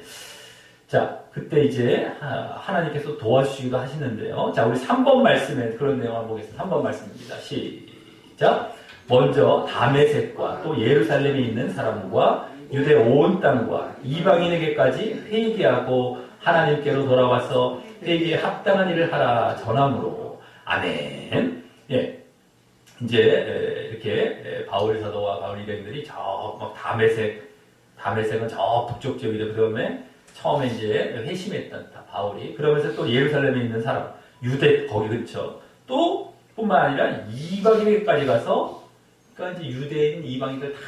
자, 그때 이제 하나님께서 도와주시기도 하시는데요. 자, 우리 3번 말씀에 그런 내용 한번 보겠습니다. 3번 말씀입니다. 시작. 먼저 다메섹과 또 예루살렘에 있는 사람과 유대 온 땅과 이방인에게까지 회개하고 하나님께로 돌아와서 회개에 합당한 일을 하라 전함으로. 아멘. 예. 이제 이렇게 바울 사도와 바울 일행들이 저 막 다메섹은 저 북쪽 지역이죠. 그다음에 처음에 이제 회심했던 바울이, 그러면서 또 예루살렘에 있는 사람, 유대 거기 근처, 또 뿐만 아니라 이방인에게까지 가서, 그러니까 이제 유대인 이방인들 다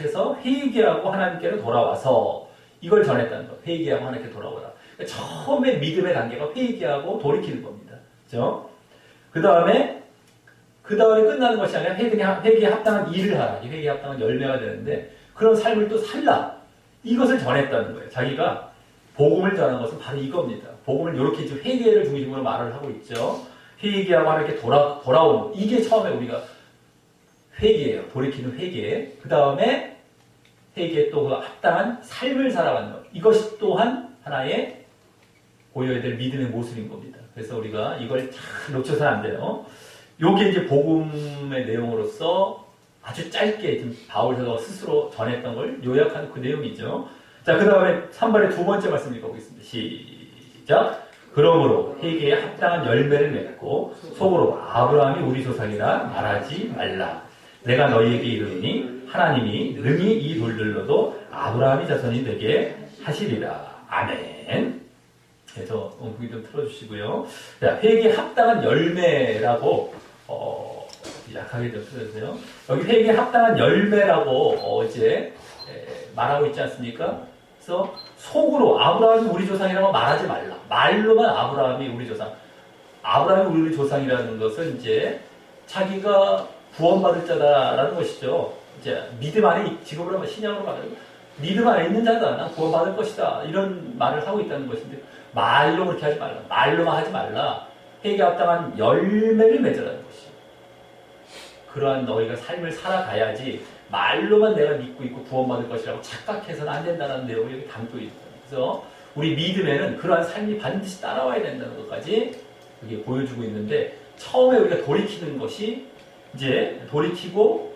해서 회개하고 하나님께로 돌아와서 이걸 전했다는 거. 회개하고 하나님께 돌아오라. 그러니까 처음에 믿음의 단계가 회개하고 돌이키는 겁니다. 그죠? 그 다음에 끝나는 것이 아니라 회개에 합당한 일을 하라. 이 회개에 합당한 열매가 되는데 그런 삶을 또 살라. 이것을 전했다는 거예요. 자기가 복음을 전한 것은 바로 이겁니다. 복음을 이렇게 회개를 중심으로 말을 하고 있죠. 회개하고 하나님께 돌아오는, 이게 처음에 우리가 회개예요. 돌이키는 회개. 그 다음에 회개에 또 그 합당한 삶을 살아가는 것. 이것이 또한 하나의 보여야 될 믿음의 모습인 겁니다. 그래서 우리가 이걸 잘 놓쳐서는 안 돼요. 요게 이제 복음의 내용으로서 아주 짧게 지금 바울 사도가 스스로 전했던 걸 요약하는 그 내용이죠. 자, 그 다음에 3번의 두 번째 말씀 읽어보겠습니다. 시작. 그러므로 회개에 합당한 열매를 맺고 속으로 아브라함이 우리 조상이라 말하지 말라. 내가 너희에게 이르니 하나님이 능히 이 돌들로도 아브라함이 자손이 되게 하시리라. 아멘. 그래서 음악이 좀 틀어주시고요. 자, 회개에 합당한 열매라고 약하게 좀 쓰세요. 여기 회개에 합당한 열매라고 이제 말하고 있지 않습니까? 그래서 속으로 아브라함이 우리 조상이라고 말하지 말라. 말로만 아브라함이 우리 조상. 아브라함이 우리 조상이라는 것은 이제 자기가 구원받을 자다라는 것이죠. 이제 믿음 안에 지금으로 신약으로 말하면 믿음 안에 있는 자다. 난 구원받을 것이다. 이런 말을 하고 있다는 것인데 말로 그렇게 하지 말라. 말로만 하지 말라. 회개에 합당한 열매를 맺으라는 것이죠. 그러한 너희가 삶을 살아가야지 말로만 내가 믿고 있고 구원받을 것이라고 착각해서는 안 된다는 내용을 여기 담고 있다. 그래서 우리 믿음에는 그러한 삶이 반드시 따라와야 된다는 것까지 여기 보여주고 있는데 처음에 우리가 돌이키는 것이 이제 돌이키고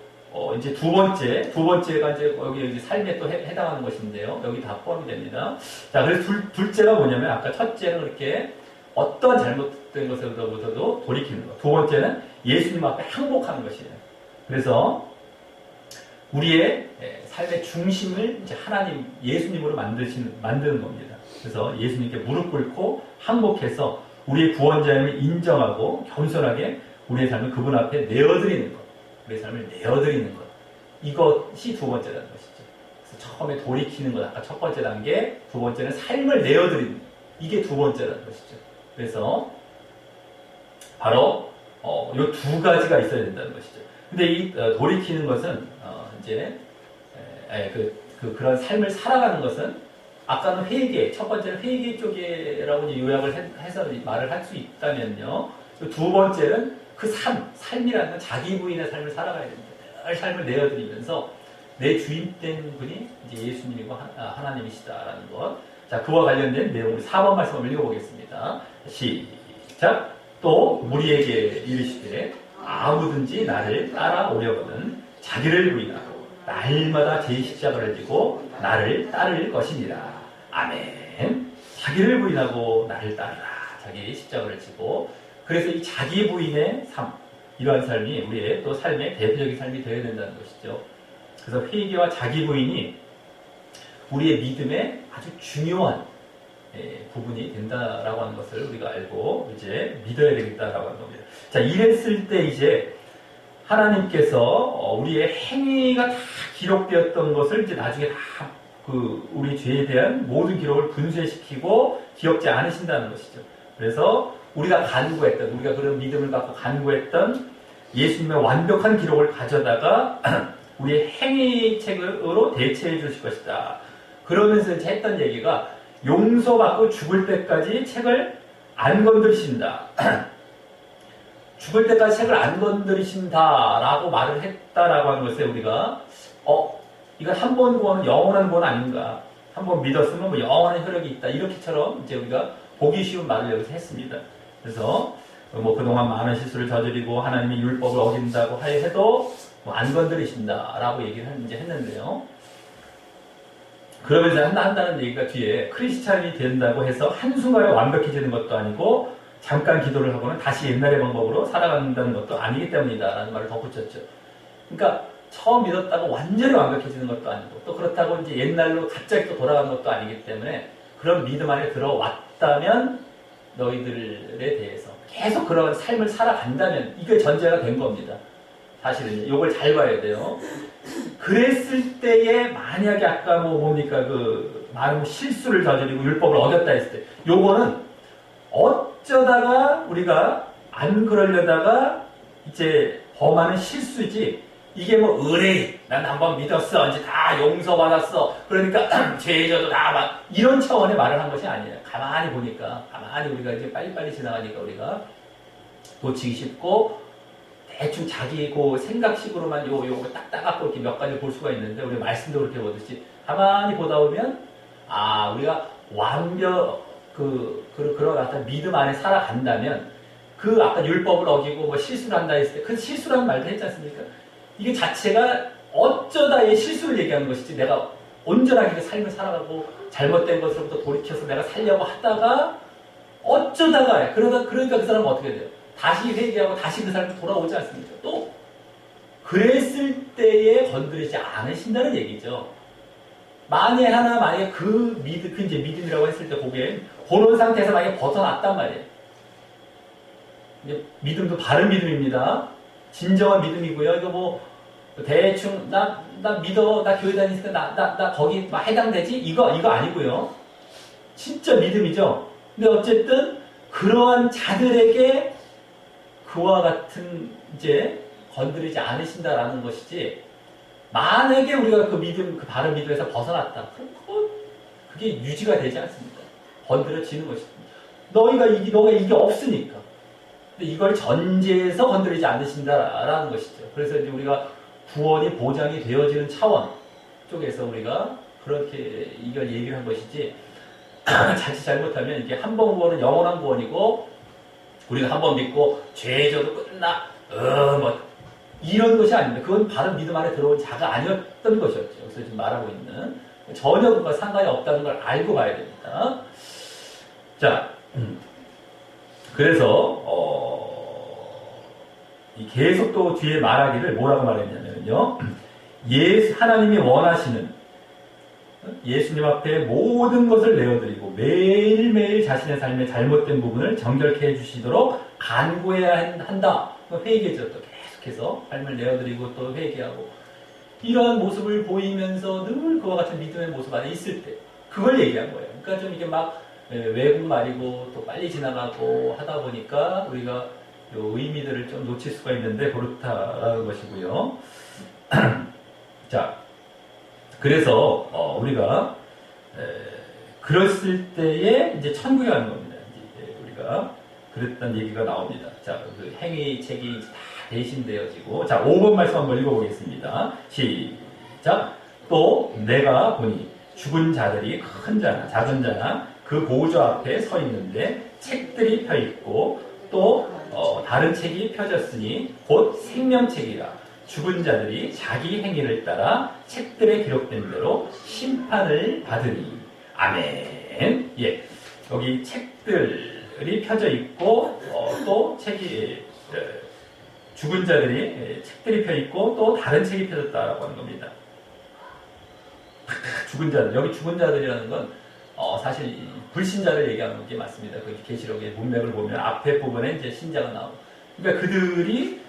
이제 두 번째가 이제 여기 삶에 또 해당하는 것인데요. 여기 다 포함이 됩니다. 자, 그래서 둘째가 뭐냐면 아까 첫째는 그렇게 어떤 잘못된 것으로부터도 돌이키는 것. 두 번째는 예수님 앞에 항복하는 것이에요. 그래서 우리의 삶의 중심을 이제 하나님, 예수님으로 만드는 겁니다. 그래서 예수님께 무릎 꿇고 항복해서 우리의 구원자임을 인정하고 겸손하게 우리의 삶을 그분 앞에 내어드리는 것. 우리의 삶을 내어드리는 것. 이것이 두 번째라는 것이죠. 그래서 처음에 돌이키는 것, 아까 첫 번째 단계, 두 번째는 삶을 내어드리는 것. 이게 두 번째라는 것이죠. 그래서 바로 이 두 가지가 있어야 된다는 것이죠. 근데 이 돌이키는 것은 이제 그런 삶을 살아가는 것은 아까는 회개, 첫 번째는 회개 쪽이라고 이제 요약을 해서 말을 할 수 있다면요. 두 번째는 그 삶이라는 건 자기 부인의 삶을 살아가야 됩니다. 늘 삶을 내어드리면서 내 주인된 분이 이제 예수님이고 하나님이시다라는 것. 자, 그와 관련된 내용 우리 4번 말씀을 읽어보겠습니다. 시작. 또 무리에게 이르시되 아무든지 나를 따라오려거든 자기를 부인하고 날마다 제 십자가를 지고 나를 따를 것이니라. 아멘. 자기를 부인하고 나를 따르라. 자기 십자가를 지고. 그래서 이 자기 부인의 삶, 이러한 삶이 우리의 또 삶의 대표적인 삶이 되어야 된다는 것이죠. 그래서 회개와 자기 부인이 우리의 믿음의 아주 중요한 부분이 된다라고 하는 것을 우리가 알고 이제 믿어야 되겠다라고 하는 겁니다. 자, 이랬을 때 이제 하나님께서 우리의 행위가 다 기록되었던 것을 이제 나중에 다 우리 죄에 대한 모든 기록을 분쇄시키고 기억지 않으신다는 것이죠. 그래서 우리가 그런 믿음을 갖고 간구했던 예수님의 완벽한 기록을 가져다가 우리의 행위책으로 대체해 주실 것이다. 그러면서 이제 했던 얘기가 용서받고 죽을 때까지 책을 안 건드리신다. 죽을 때까지 책을 안 건드리신다라고 말을 했다라고 하는 것에 우리가 이건 한 번 구원은 영원한 구원 아닌가? 한 번 믿었으면 뭐 영원한 혈육이 있다. 이렇게처럼 이제 우리가 보기 쉬운 말을 여기서 했습니다. 그래서 뭐 그동안 많은 실수를 저지르고 하나님이 율법을 어긴다고 해도 뭐 안 건드리신다라고 얘기를 이제 했는데요. 그러면서 한다는 얘기가 뒤에 크리스찬이 된다고 해서 한순간에 완벽해지는 것도 아니고 잠깐 기도를 하고는 다시 옛날의 방법으로 살아간다는 것도 아니기 때문이다라는 말을 덧붙였죠. 그러니까 처음 믿었다고 완전히 완벽해지는 것도 아니고 또 그렇다고 이제 옛날로 갑자기 또 돌아가는 것도 아니기 때문에 그런 믿음 안에 들어왔다면 너희들에 대해서 계속 그런 삶을 살아간다면 이게 전제가 된 겁니다. 사실은 이걸 잘 봐야 돼요. 그랬을 때에 만약에 아까 뭡니까 많은 실수를 저지르고 율법을 어겼다 했을 때 요거는 어쩌다가 우리가 안 그러려다가 이제 범하는 실수지 이게 뭐 의뢰 난 한번 믿었어 이제 다 용서받았어 그러니까 죄져도 다 이런 차원의 말을 한 것이 아니에요. 가만히 보니까 가만히 우리가 이제 빨리빨리 지나가니까 우리가 놓치기 쉽고 대충 자기 생각식으로만 요거 딱 따갖고 이렇게 몇 가지 볼 수가 있는데 우리 말씀도 그렇게 보듯이 가만히 보다 보면 우리가 그런 어떤 믿음 안에 살아간다면 아까 율법을 어기고 뭐 실수를 한다 했을 때 그 실수라는 말도 했지 않습니까? 이게 자체가 어쩌다 이 실수를 얘기하는 것이지 내가 온전하게 그 삶을 살아가고 잘못된 것으로부터 돌이켜서 내가 살려고 하다가 어쩌다가 그러니까 그 사람은 어떻게 돼요? 다시 회개하고 다시 그 삶으로 돌아오지 않습니까? 또 그랬을 때에 건드리지 않으신다는 얘기죠. 만약에 그 이제 믿음이라고 했을 때 그런 상태에서 만약에 벗어났단 말이에요. 이제 믿음도 바른 믿음입니다. 진정한 믿음이고요. 이거 뭐 대충 나 믿어, 나 교회 다니니까 나 거기 막 해당되지? 이거 아니고요. 진짜 믿음이죠. 근데 어쨌든 그러한 자들에게 그와 같은 이제 건드리지 않으신다라는 것이지, 만약에 우리가 그 믿음, 그 바른 믿음에서 벗어났다, 그럼 그게 유지가 되지 않습니다. 건드려지는 것입니다. 너가 이게 없으니까. 근데 이걸 전제해서 건드리지 않으신다라는 것이죠. 그래서 이제 우리가 구원이 보장이 되어지는 차원 쪽에서 우리가 그렇게 이걸 얘기를 한 것이지, 자칫 잘못하면 이게 한 번 구원은 영원한 구원이고, 우리가 한 번 믿고 죄져도 끝나, 뭐 이런 것이 아닙니다. 그건 바른 믿음 안에 들어온 자가 아니었던 것이었죠. 그래서 지금 말하고 있는 전혀 그것과 상관이 없다는 걸 알고 봐야 됩니다. 자, 그래서 계속 또 뒤에 말하기를 뭐라고 말했냐면요. 하나님이 원하시는 예수님 앞에 모든 것을 내어드리고 매일매일 자신의 삶의 잘못된 부분을 정결케 해주시도록 간구해야 한다. 회개죠. 또 계속해서 삶을 내어드리고 또 회개하고, 이러한 모습을 보이면서 늘 그와 같은 믿음의 모습 안에 있을 때 그걸 얘기한 거예요. 그러니까 좀 이게 막 외국말이고 또 빨리 지나가고 하다 보니까 우리가 요 의미들을 좀 놓칠 수가 있는데 그렇다라는 것이고요. 자, 그래서 우리가 그랬을 때에 이제 천국에 가는 겁니다. 이제 우리가 그랬던 얘기가 나옵니다. 자, 그 행위 책이 다 대신되어지고, 자, 5번 말씀 한번 읽어보겠습니다. 시작. 또 내가 보니 죽은 자들이 큰 자나 작은 자나 그 보좌 앞에 서 있는데 책들이 펴 있고 또 다른 책이 펴졌으니 곧 생명책이라. 죽은 자들이 자기 행위를 따라 책들에 기록된 대로 심판을 받으리. 아멘. 예, 여기 책들이 펴져 있고 또 책이 죽은 자들이 책들이 펴 있고 또 다른 책이 펴졌다라고 하는 겁니다. 죽은 자들, 여기 죽은 자들이라는 건 사실 불신자를 얘기하는 게 맞습니다. 그 계시록의 문맥을 보면 앞에 부분에 이제 신자가 나오고, 그러니까 그들이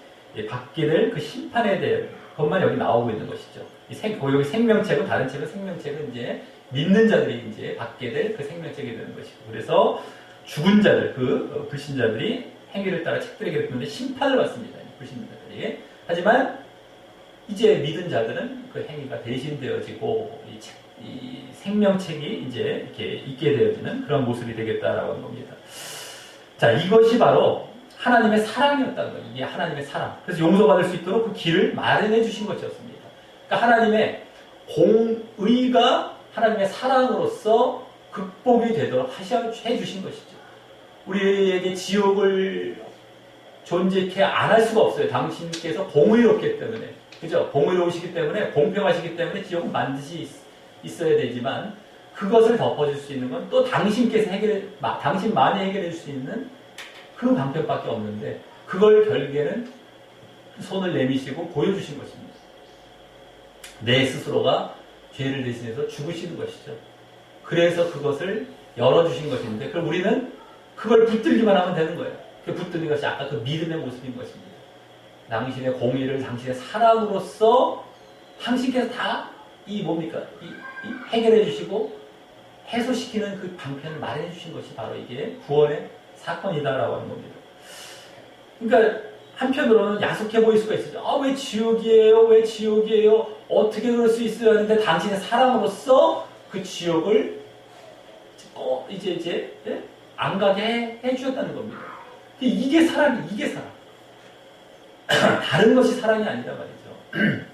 받게 될 그 심판에 대한 것만 여기 나오고 있는 것이죠. 여기 생명책은, 다른 책은 생명책은 이제 믿는 자들이 이제 받게 될 그 생명책이 되는 것이고, 그래서 죽은 자들, 그 불신자들이 행위를 따라 책들에 기록되는데 심판을 받습니다. 불신자들이. 하지만 이제 믿은 자들은 그 행위가 대신되어지고 이 생명책이 이제 이렇게 있게 되어지는 그런 모습이 되겠다라고 하는 겁니다. 자, 이것이 바로 하나님의 사랑이었다는 거예요. 이게 하나님의 사랑. 그래서 용서받을 수 있도록 그 길을 마련해 주신 것이었습니다. 그러니까 하나님의 공의가 하나님의 사랑으로서 극복이 되도록 해 주신 것이죠. 우리에게 지옥을 존재케 안 할 수가 없어요. 당신께서 공의롭기 때문에. 그죠? 공의로우시기 때문에, 공평하시기 때문에 지옥은 반드시 있어야 되지만, 그것을 덮어줄 수 있는 건 또 당신께서 당신만이 해결해 줄 수 있는 그 방편밖에 없는데, 그걸 결국에는 손을 내미시고 보여주신 것입니다. 내 스스로가 죄를 대신해서 죽으시는 것이죠. 그래서 그것을 열어주신 것인데, 그럼 우리는 그걸 붙들기만 하면 되는 거예요. 그 붙드는 것이 아까 그 믿음의 모습인 것입니다. 당신의 공의를 당신의 사랑으로서 당신께서 다 이 해결해 주시고 해소시키는 그 방편을 마련해 주신 것이 바로 이게 구원의 사건이다라고 하는 겁니다. 그러니까 한편으로는 야속해 보일 수가 있어요. 왜 지옥이에요? 왜 지옥이에요? 어떻게 그럴 수 있어야 하는데 당신의 사랑으로서 그 지옥을 이제 안 가게 해 주셨다는 겁니다. 이게 사랑이, 이게 사랑. 다른 것이 사랑이 아니다 말이죠.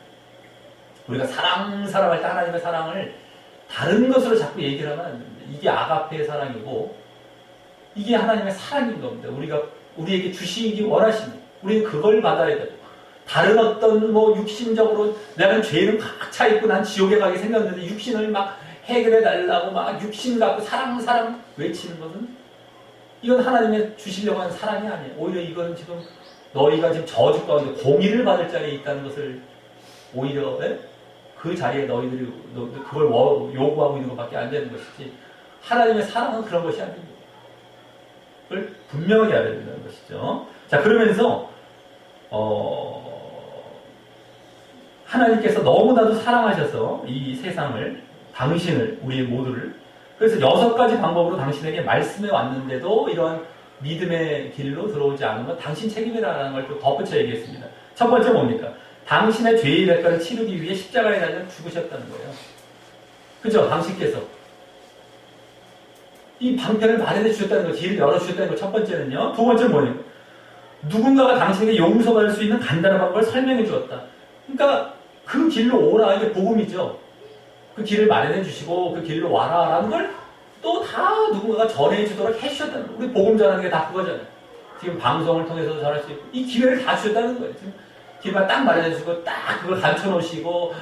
우리가 사랑할 때 하나님의 사랑을 다른 것으로 자꾸 얘기를 하면 안 됩니다. 이게 아가페의 사랑이고 이게 하나님의 사랑인 겁니다. 우리에게 주시기 원하십니다. 우리는 그걸 받아야 돼요. 다른 어떤 육신적으로 나는 죄는 꽉 차 있고 난 지옥에 가게 생겼는데 육신을 막 해결해 달라고 막 육신 갖고 사랑 외치는 것은 이건 하나님의 주시려고 하는 사랑이 아니에요. 오히려 이건 지금 너희가 지금 저주 가운데 공의를 받을 자리에 있다는 것을 오히려 그 자리에 너희들이 그걸 요구하고 있는 것밖에 안 되는 것이지, 하나님의 사랑은 그런 것이 아닙니다. 그걸 분명하게 알아야 된다는 것이죠. 자, 그러면서 하나님께서 너무나도 사랑하셔서 이 세상을, 당신을, 우리 모두를, 그래서 6가지 방법으로 당신에게 말씀해 왔는데도 이러한 믿음의 길로 들어오지 않으면 당신 책임이라는 걸 또 덧붙여 얘기했습니다. 첫 번째 뭡니까? 당신의 죄의 대가를 치르기 위해 십자가에 달려 죽으셨다는 거예요. 그죠? 당신께서 이 방편을 마련해 주셨다는 거, 길을 열어주셨다는 거 첫 번째는요. 두 번째는 뭐예요? 누군가가 당신에게 용서받을 수 있는 간단한 방법을 설명해 주었다. 그러니까 그 길로 오라, 이게 복음이죠. 그 길을 마련해 주시고 그 길로 와라라는 걸 또 다 누군가가 전해 주도록 해주셨다는 거예요. 우리 복음 전하는 게 다 그거잖아요. 지금 방송을 통해서도 전할 수 있고 이 기회를 다 주셨다는 거예요. 지금 길만 딱 마련해 주시고 딱 그걸 감춰 놓으시고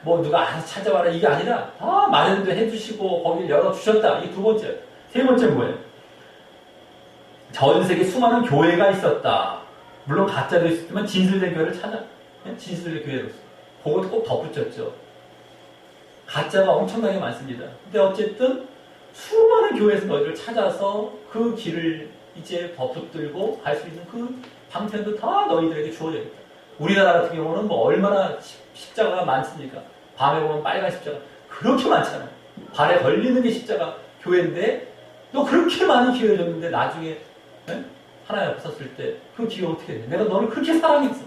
뭐 누가 알아서 찾아와라 이게 아니라 다 마련도 해주시고 거기를 열어주셨다. 이게 두 번째. 세 번째는 뭐예요? 전 세계 수많은 교회가 있었다. 물론 가짜도 있었지만 진실된 교회를 찾아. 진실된 교회로서. 그것도 꼭 덧붙였죠. 가짜가 엄청나게 많습니다. 근데 어쨌든 수많은 교회에서 너희를 찾아서 그 길을 이제 붙들고 갈 수 있는 그 방편도 다 너희들에게 주어져 있다. 우리나라 같은 경우는 뭐 얼마나 십자가가 많습니까? 밤에 보면 빨간 십자가 그렇게 많잖아요. 발에 걸리는 게 십자가 교회인데 너 그렇게 많이 기회 줬는데 나중에 하나님 앞에 섰을 때 그 기회 어떻게 돼? 내가 너를 그렇게 사랑했어.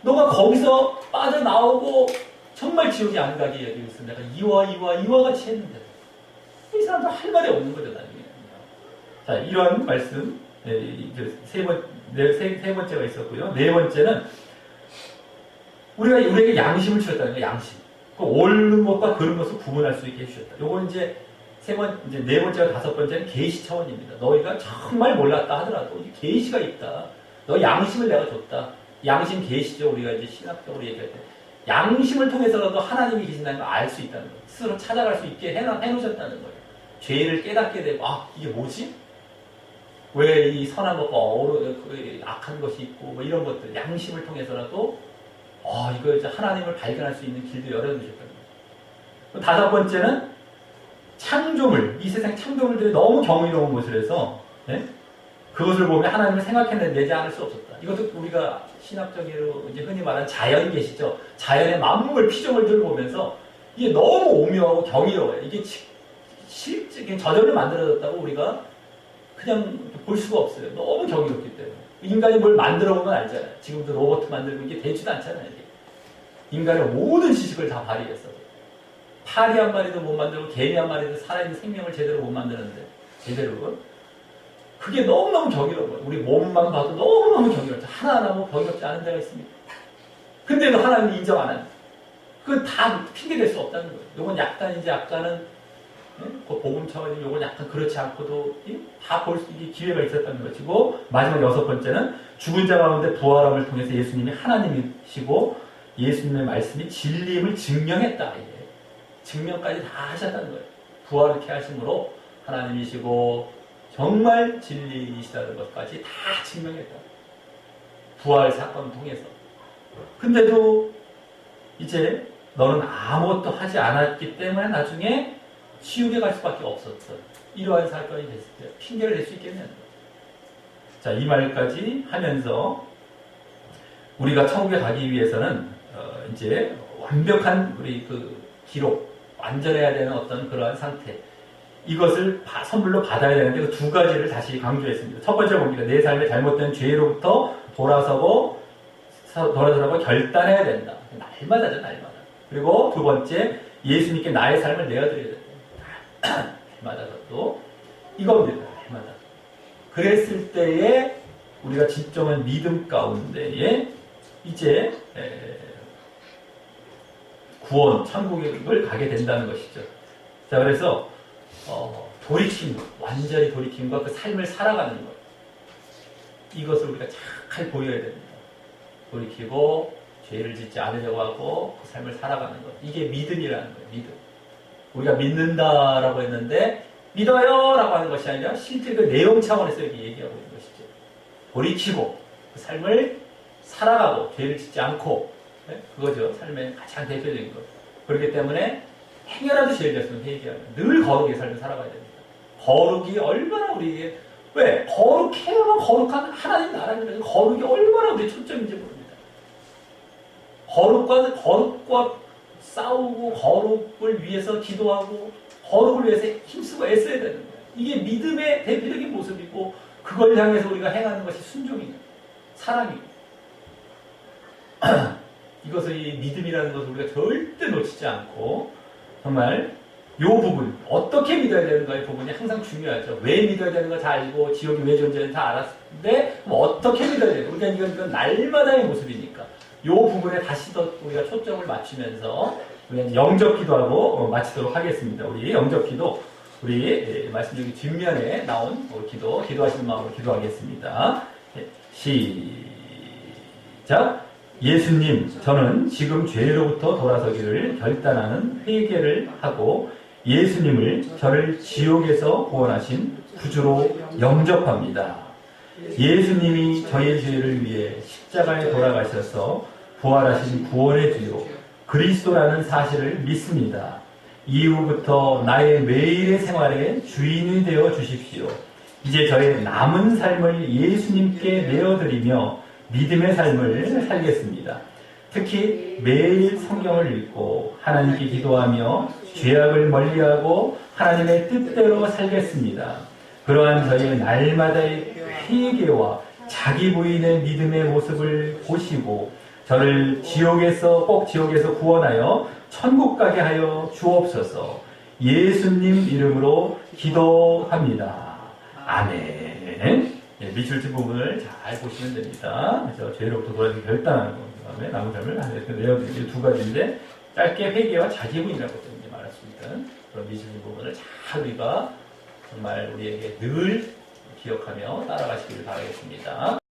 너가 거기서 빠져나오고 정말 지옥이 안 가게 얘기했어. 내가 이와 같이 했는데 이 사람도 할 말이 없는 거죠 나중에. 자, 이런 말씀 세 번째가 있었고요. 네 번째는 우리에게 양심을 주셨다는 거예요. 양심. 그 옳은 것과 그른 것을 구분할 수 있게 해주셨다. 요건 이제 네 번째와 다섯 번째는 계시 차원입니다. 너희가 정말 몰랐다 하더라도 이제 계시가 있다. 너 양심을 내가 줬다. 양심 계시죠. 우리가 이제 신학적으로 얘기할 때 양심을 통해서라도 하나님이 계신다는 걸 알 수 있다는 거예요. 스스로 찾아갈 수 있게 해놓으셨다는 거예요. 죄를 깨닫게 되고 이게 뭐지? 왜 이 선한 것과 악한 것이 있고 뭐 이런 것들 양심을 통해서라도 이거 이제 하나님을 발견할 수 있는 길도 열어주셨다는 거예요. 다섯 번째는 창조물, 이 세상 창조물들이 너무 경이로운 것이라서 그것을 보면 하나님을 생각해내지 않을 수 없었다. 이것도 우리가 신학적으로 이제 흔히 말하는 자연이 계시죠. 자연의 만물 피조물들을 보면서 이게 너무 오묘하고 경이로워요. 이게 실제 저절로 만들어졌다고 우리가 그냥 볼 수가 없어요. 너무 경이롭기 때문에. 인간이 뭘 만들어 보면 알잖아요. 지금도 로봇 만들고 이게 되지도 않잖아요. 이게. 인간의 모든 지식을 다 발휘했어. 파리 한 마리도 못 만들고 개미 한 마리도 살아있는 생명을 제대로 못 만드는데 제대로 그게 너무너무 경이로워요. 우리 몸만 봐도 너무너무 경이롭죠. 하나하나 뭐 경이롭지 않은 데가 있습니다. 근데도 하나님이 인정 안 하는 그건 다 핑계댈 수 없다는 거예요. 요건 약간은 그 복음 차원이 요건 약간 그렇지 않고도 다 볼 수 있게 기회가 있었다는 것이고 마지막 여섯 번째는 죽은 자 가운데 부활함을 통해서 예수님이 하나님이시고 예수님의 말씀이 진리임을 증명했다. 이게. 증명까지 다 하셨다는 거예요. 부활을 하심으로 하나님이시고 정말 진리이시다는 것까지 다 증명했다. 부활 사건을 통해서. 근데도 이제 너는 아무것도 하지 않았기 때문에 나중에 지옥에 갈 수밖에 없었던 이러한 사건이 됐을 때 핑계를 댈 수 있겠냐는 거예요. 자, 이 말까지 하면서 우리가 천국에 가기 위해서는 이제 완벽한 우리 그 기록, 완전해야 되는 어떤 그러한 상태 이것을 선물로 받아야 되는데 그 두 가지를 다시 강조했습니다. 첫 번째 뭡니까? 내 삶의 잘못된 죄로부터 돌아서고 결단해야 된다. 날마다죠, 날마다. 그리고 두 번째, 예수님께 나의 삶을 내어드려야 된다. 날마다 또 이겁니다. 날마다. 그랬을 때에 우리가 진정한 믿음 가운데에 이제 구원, 천국을 가게 된다는 것이죠. 자, 그래서 돌이킴, 완전히 돌이킴과 그 삶을 살아가는 것. 이것을 우리가 잘 보여야 됩니다. 돌이키고 죄를 짓지 않으려고 하고 그 삶을 살아가는 것. 이게 믿음이라는 거예요. 믿음. 우리가 믿는다라고 했는데 믿어요 라고 하는 것이 아니라 실제 그 내용 차원에서 여기 얘기하고 있는 것이죠. 돌이키고 그 삶을 살아가고 죄를 짓지 않고 그거죠. 삶의 가장 대표적인 것. 그렇기 때문에 행여라도 죄를 졌으면 회개하면 늘 거룩의 삶을 살아가야 됩니다. 거룩이 얼마나 우리에게 거룩해야만 거룩한 하나님 나라는 거룩이 얼마나 우리의 초점인지 모릅니다. 거룩과 싸우고 거룩을 위해서 기도하고 거룩을 위해서 힘쓰고 애써야 되는 거예요. 이게 믿음의 대표적인 모습이고 그걸 향해서 우리가 행하는 것이 순종이에요. 사랑이에요. 이것을 이 믿음이라는 것을 우리가 절대 놓치지 않고 정말 이 부분 어떻게 믿어야 되는가의 부분이 항상 중요하죠. 왜 믿어야 되는 거 다 알고 지옥이 왜 존재하는지 다 알았는데 어떻게 믿어야 되는 거 우리가 이건 날마다의 모습이니까 이 부분에 다시 더 우리가 초점을 맞추면서 우리가 영접 기도하고 마치도록 하겠습니다. 우리 영접 기도 우리 말씀 중에 뒷면에 나온 기도하시는 마음으로 기도하겠습니다. 시작. 예수님, 저는 지금 죄로부터 돌아서기를 결단하는 회개를 하고 예수님을 저를 지옥에서 구원하신 구주로 영접합니다. 예수님이 저의 죄를 위해 십자가에 돌아가셔서 부활하신 구원의 주요 그리스도라는 사실을 믿습니다. 이후부터 나의 매일의 생활의 주인이 되어 주십시오. 이제 저의 남은 삶을 예수님께 내어드리며 믿음의 삶을 살겠습니다. 특히 매일 성경을 읽고 하나님께 기도하며 죄악을 멀리하고 하나님의 뜻대로 살겠습니다. 그러한 저의 날마다의 회개와 자기 부인의 믿음의 모습을 보시고 저를 꼭 지옥에서 구원하여 천국 가게 하여 주옵소서. 예수님 이름으로 기도합니다. 아멘. 밑줄 부분을 잘 보시면 됩니다. 그래서 죄로부터 돌아서기 결단하는 것, 그 다음에 남은 삶을 하나님께 내어드리는 두 가지인데 짧게 회개와 자기 부인이라고 이제 말할 수 있는 그런 밑줄 부분을 잘 우리가 정말 우리에게 늘 기억하며 따라가시기를 바라겠습니다.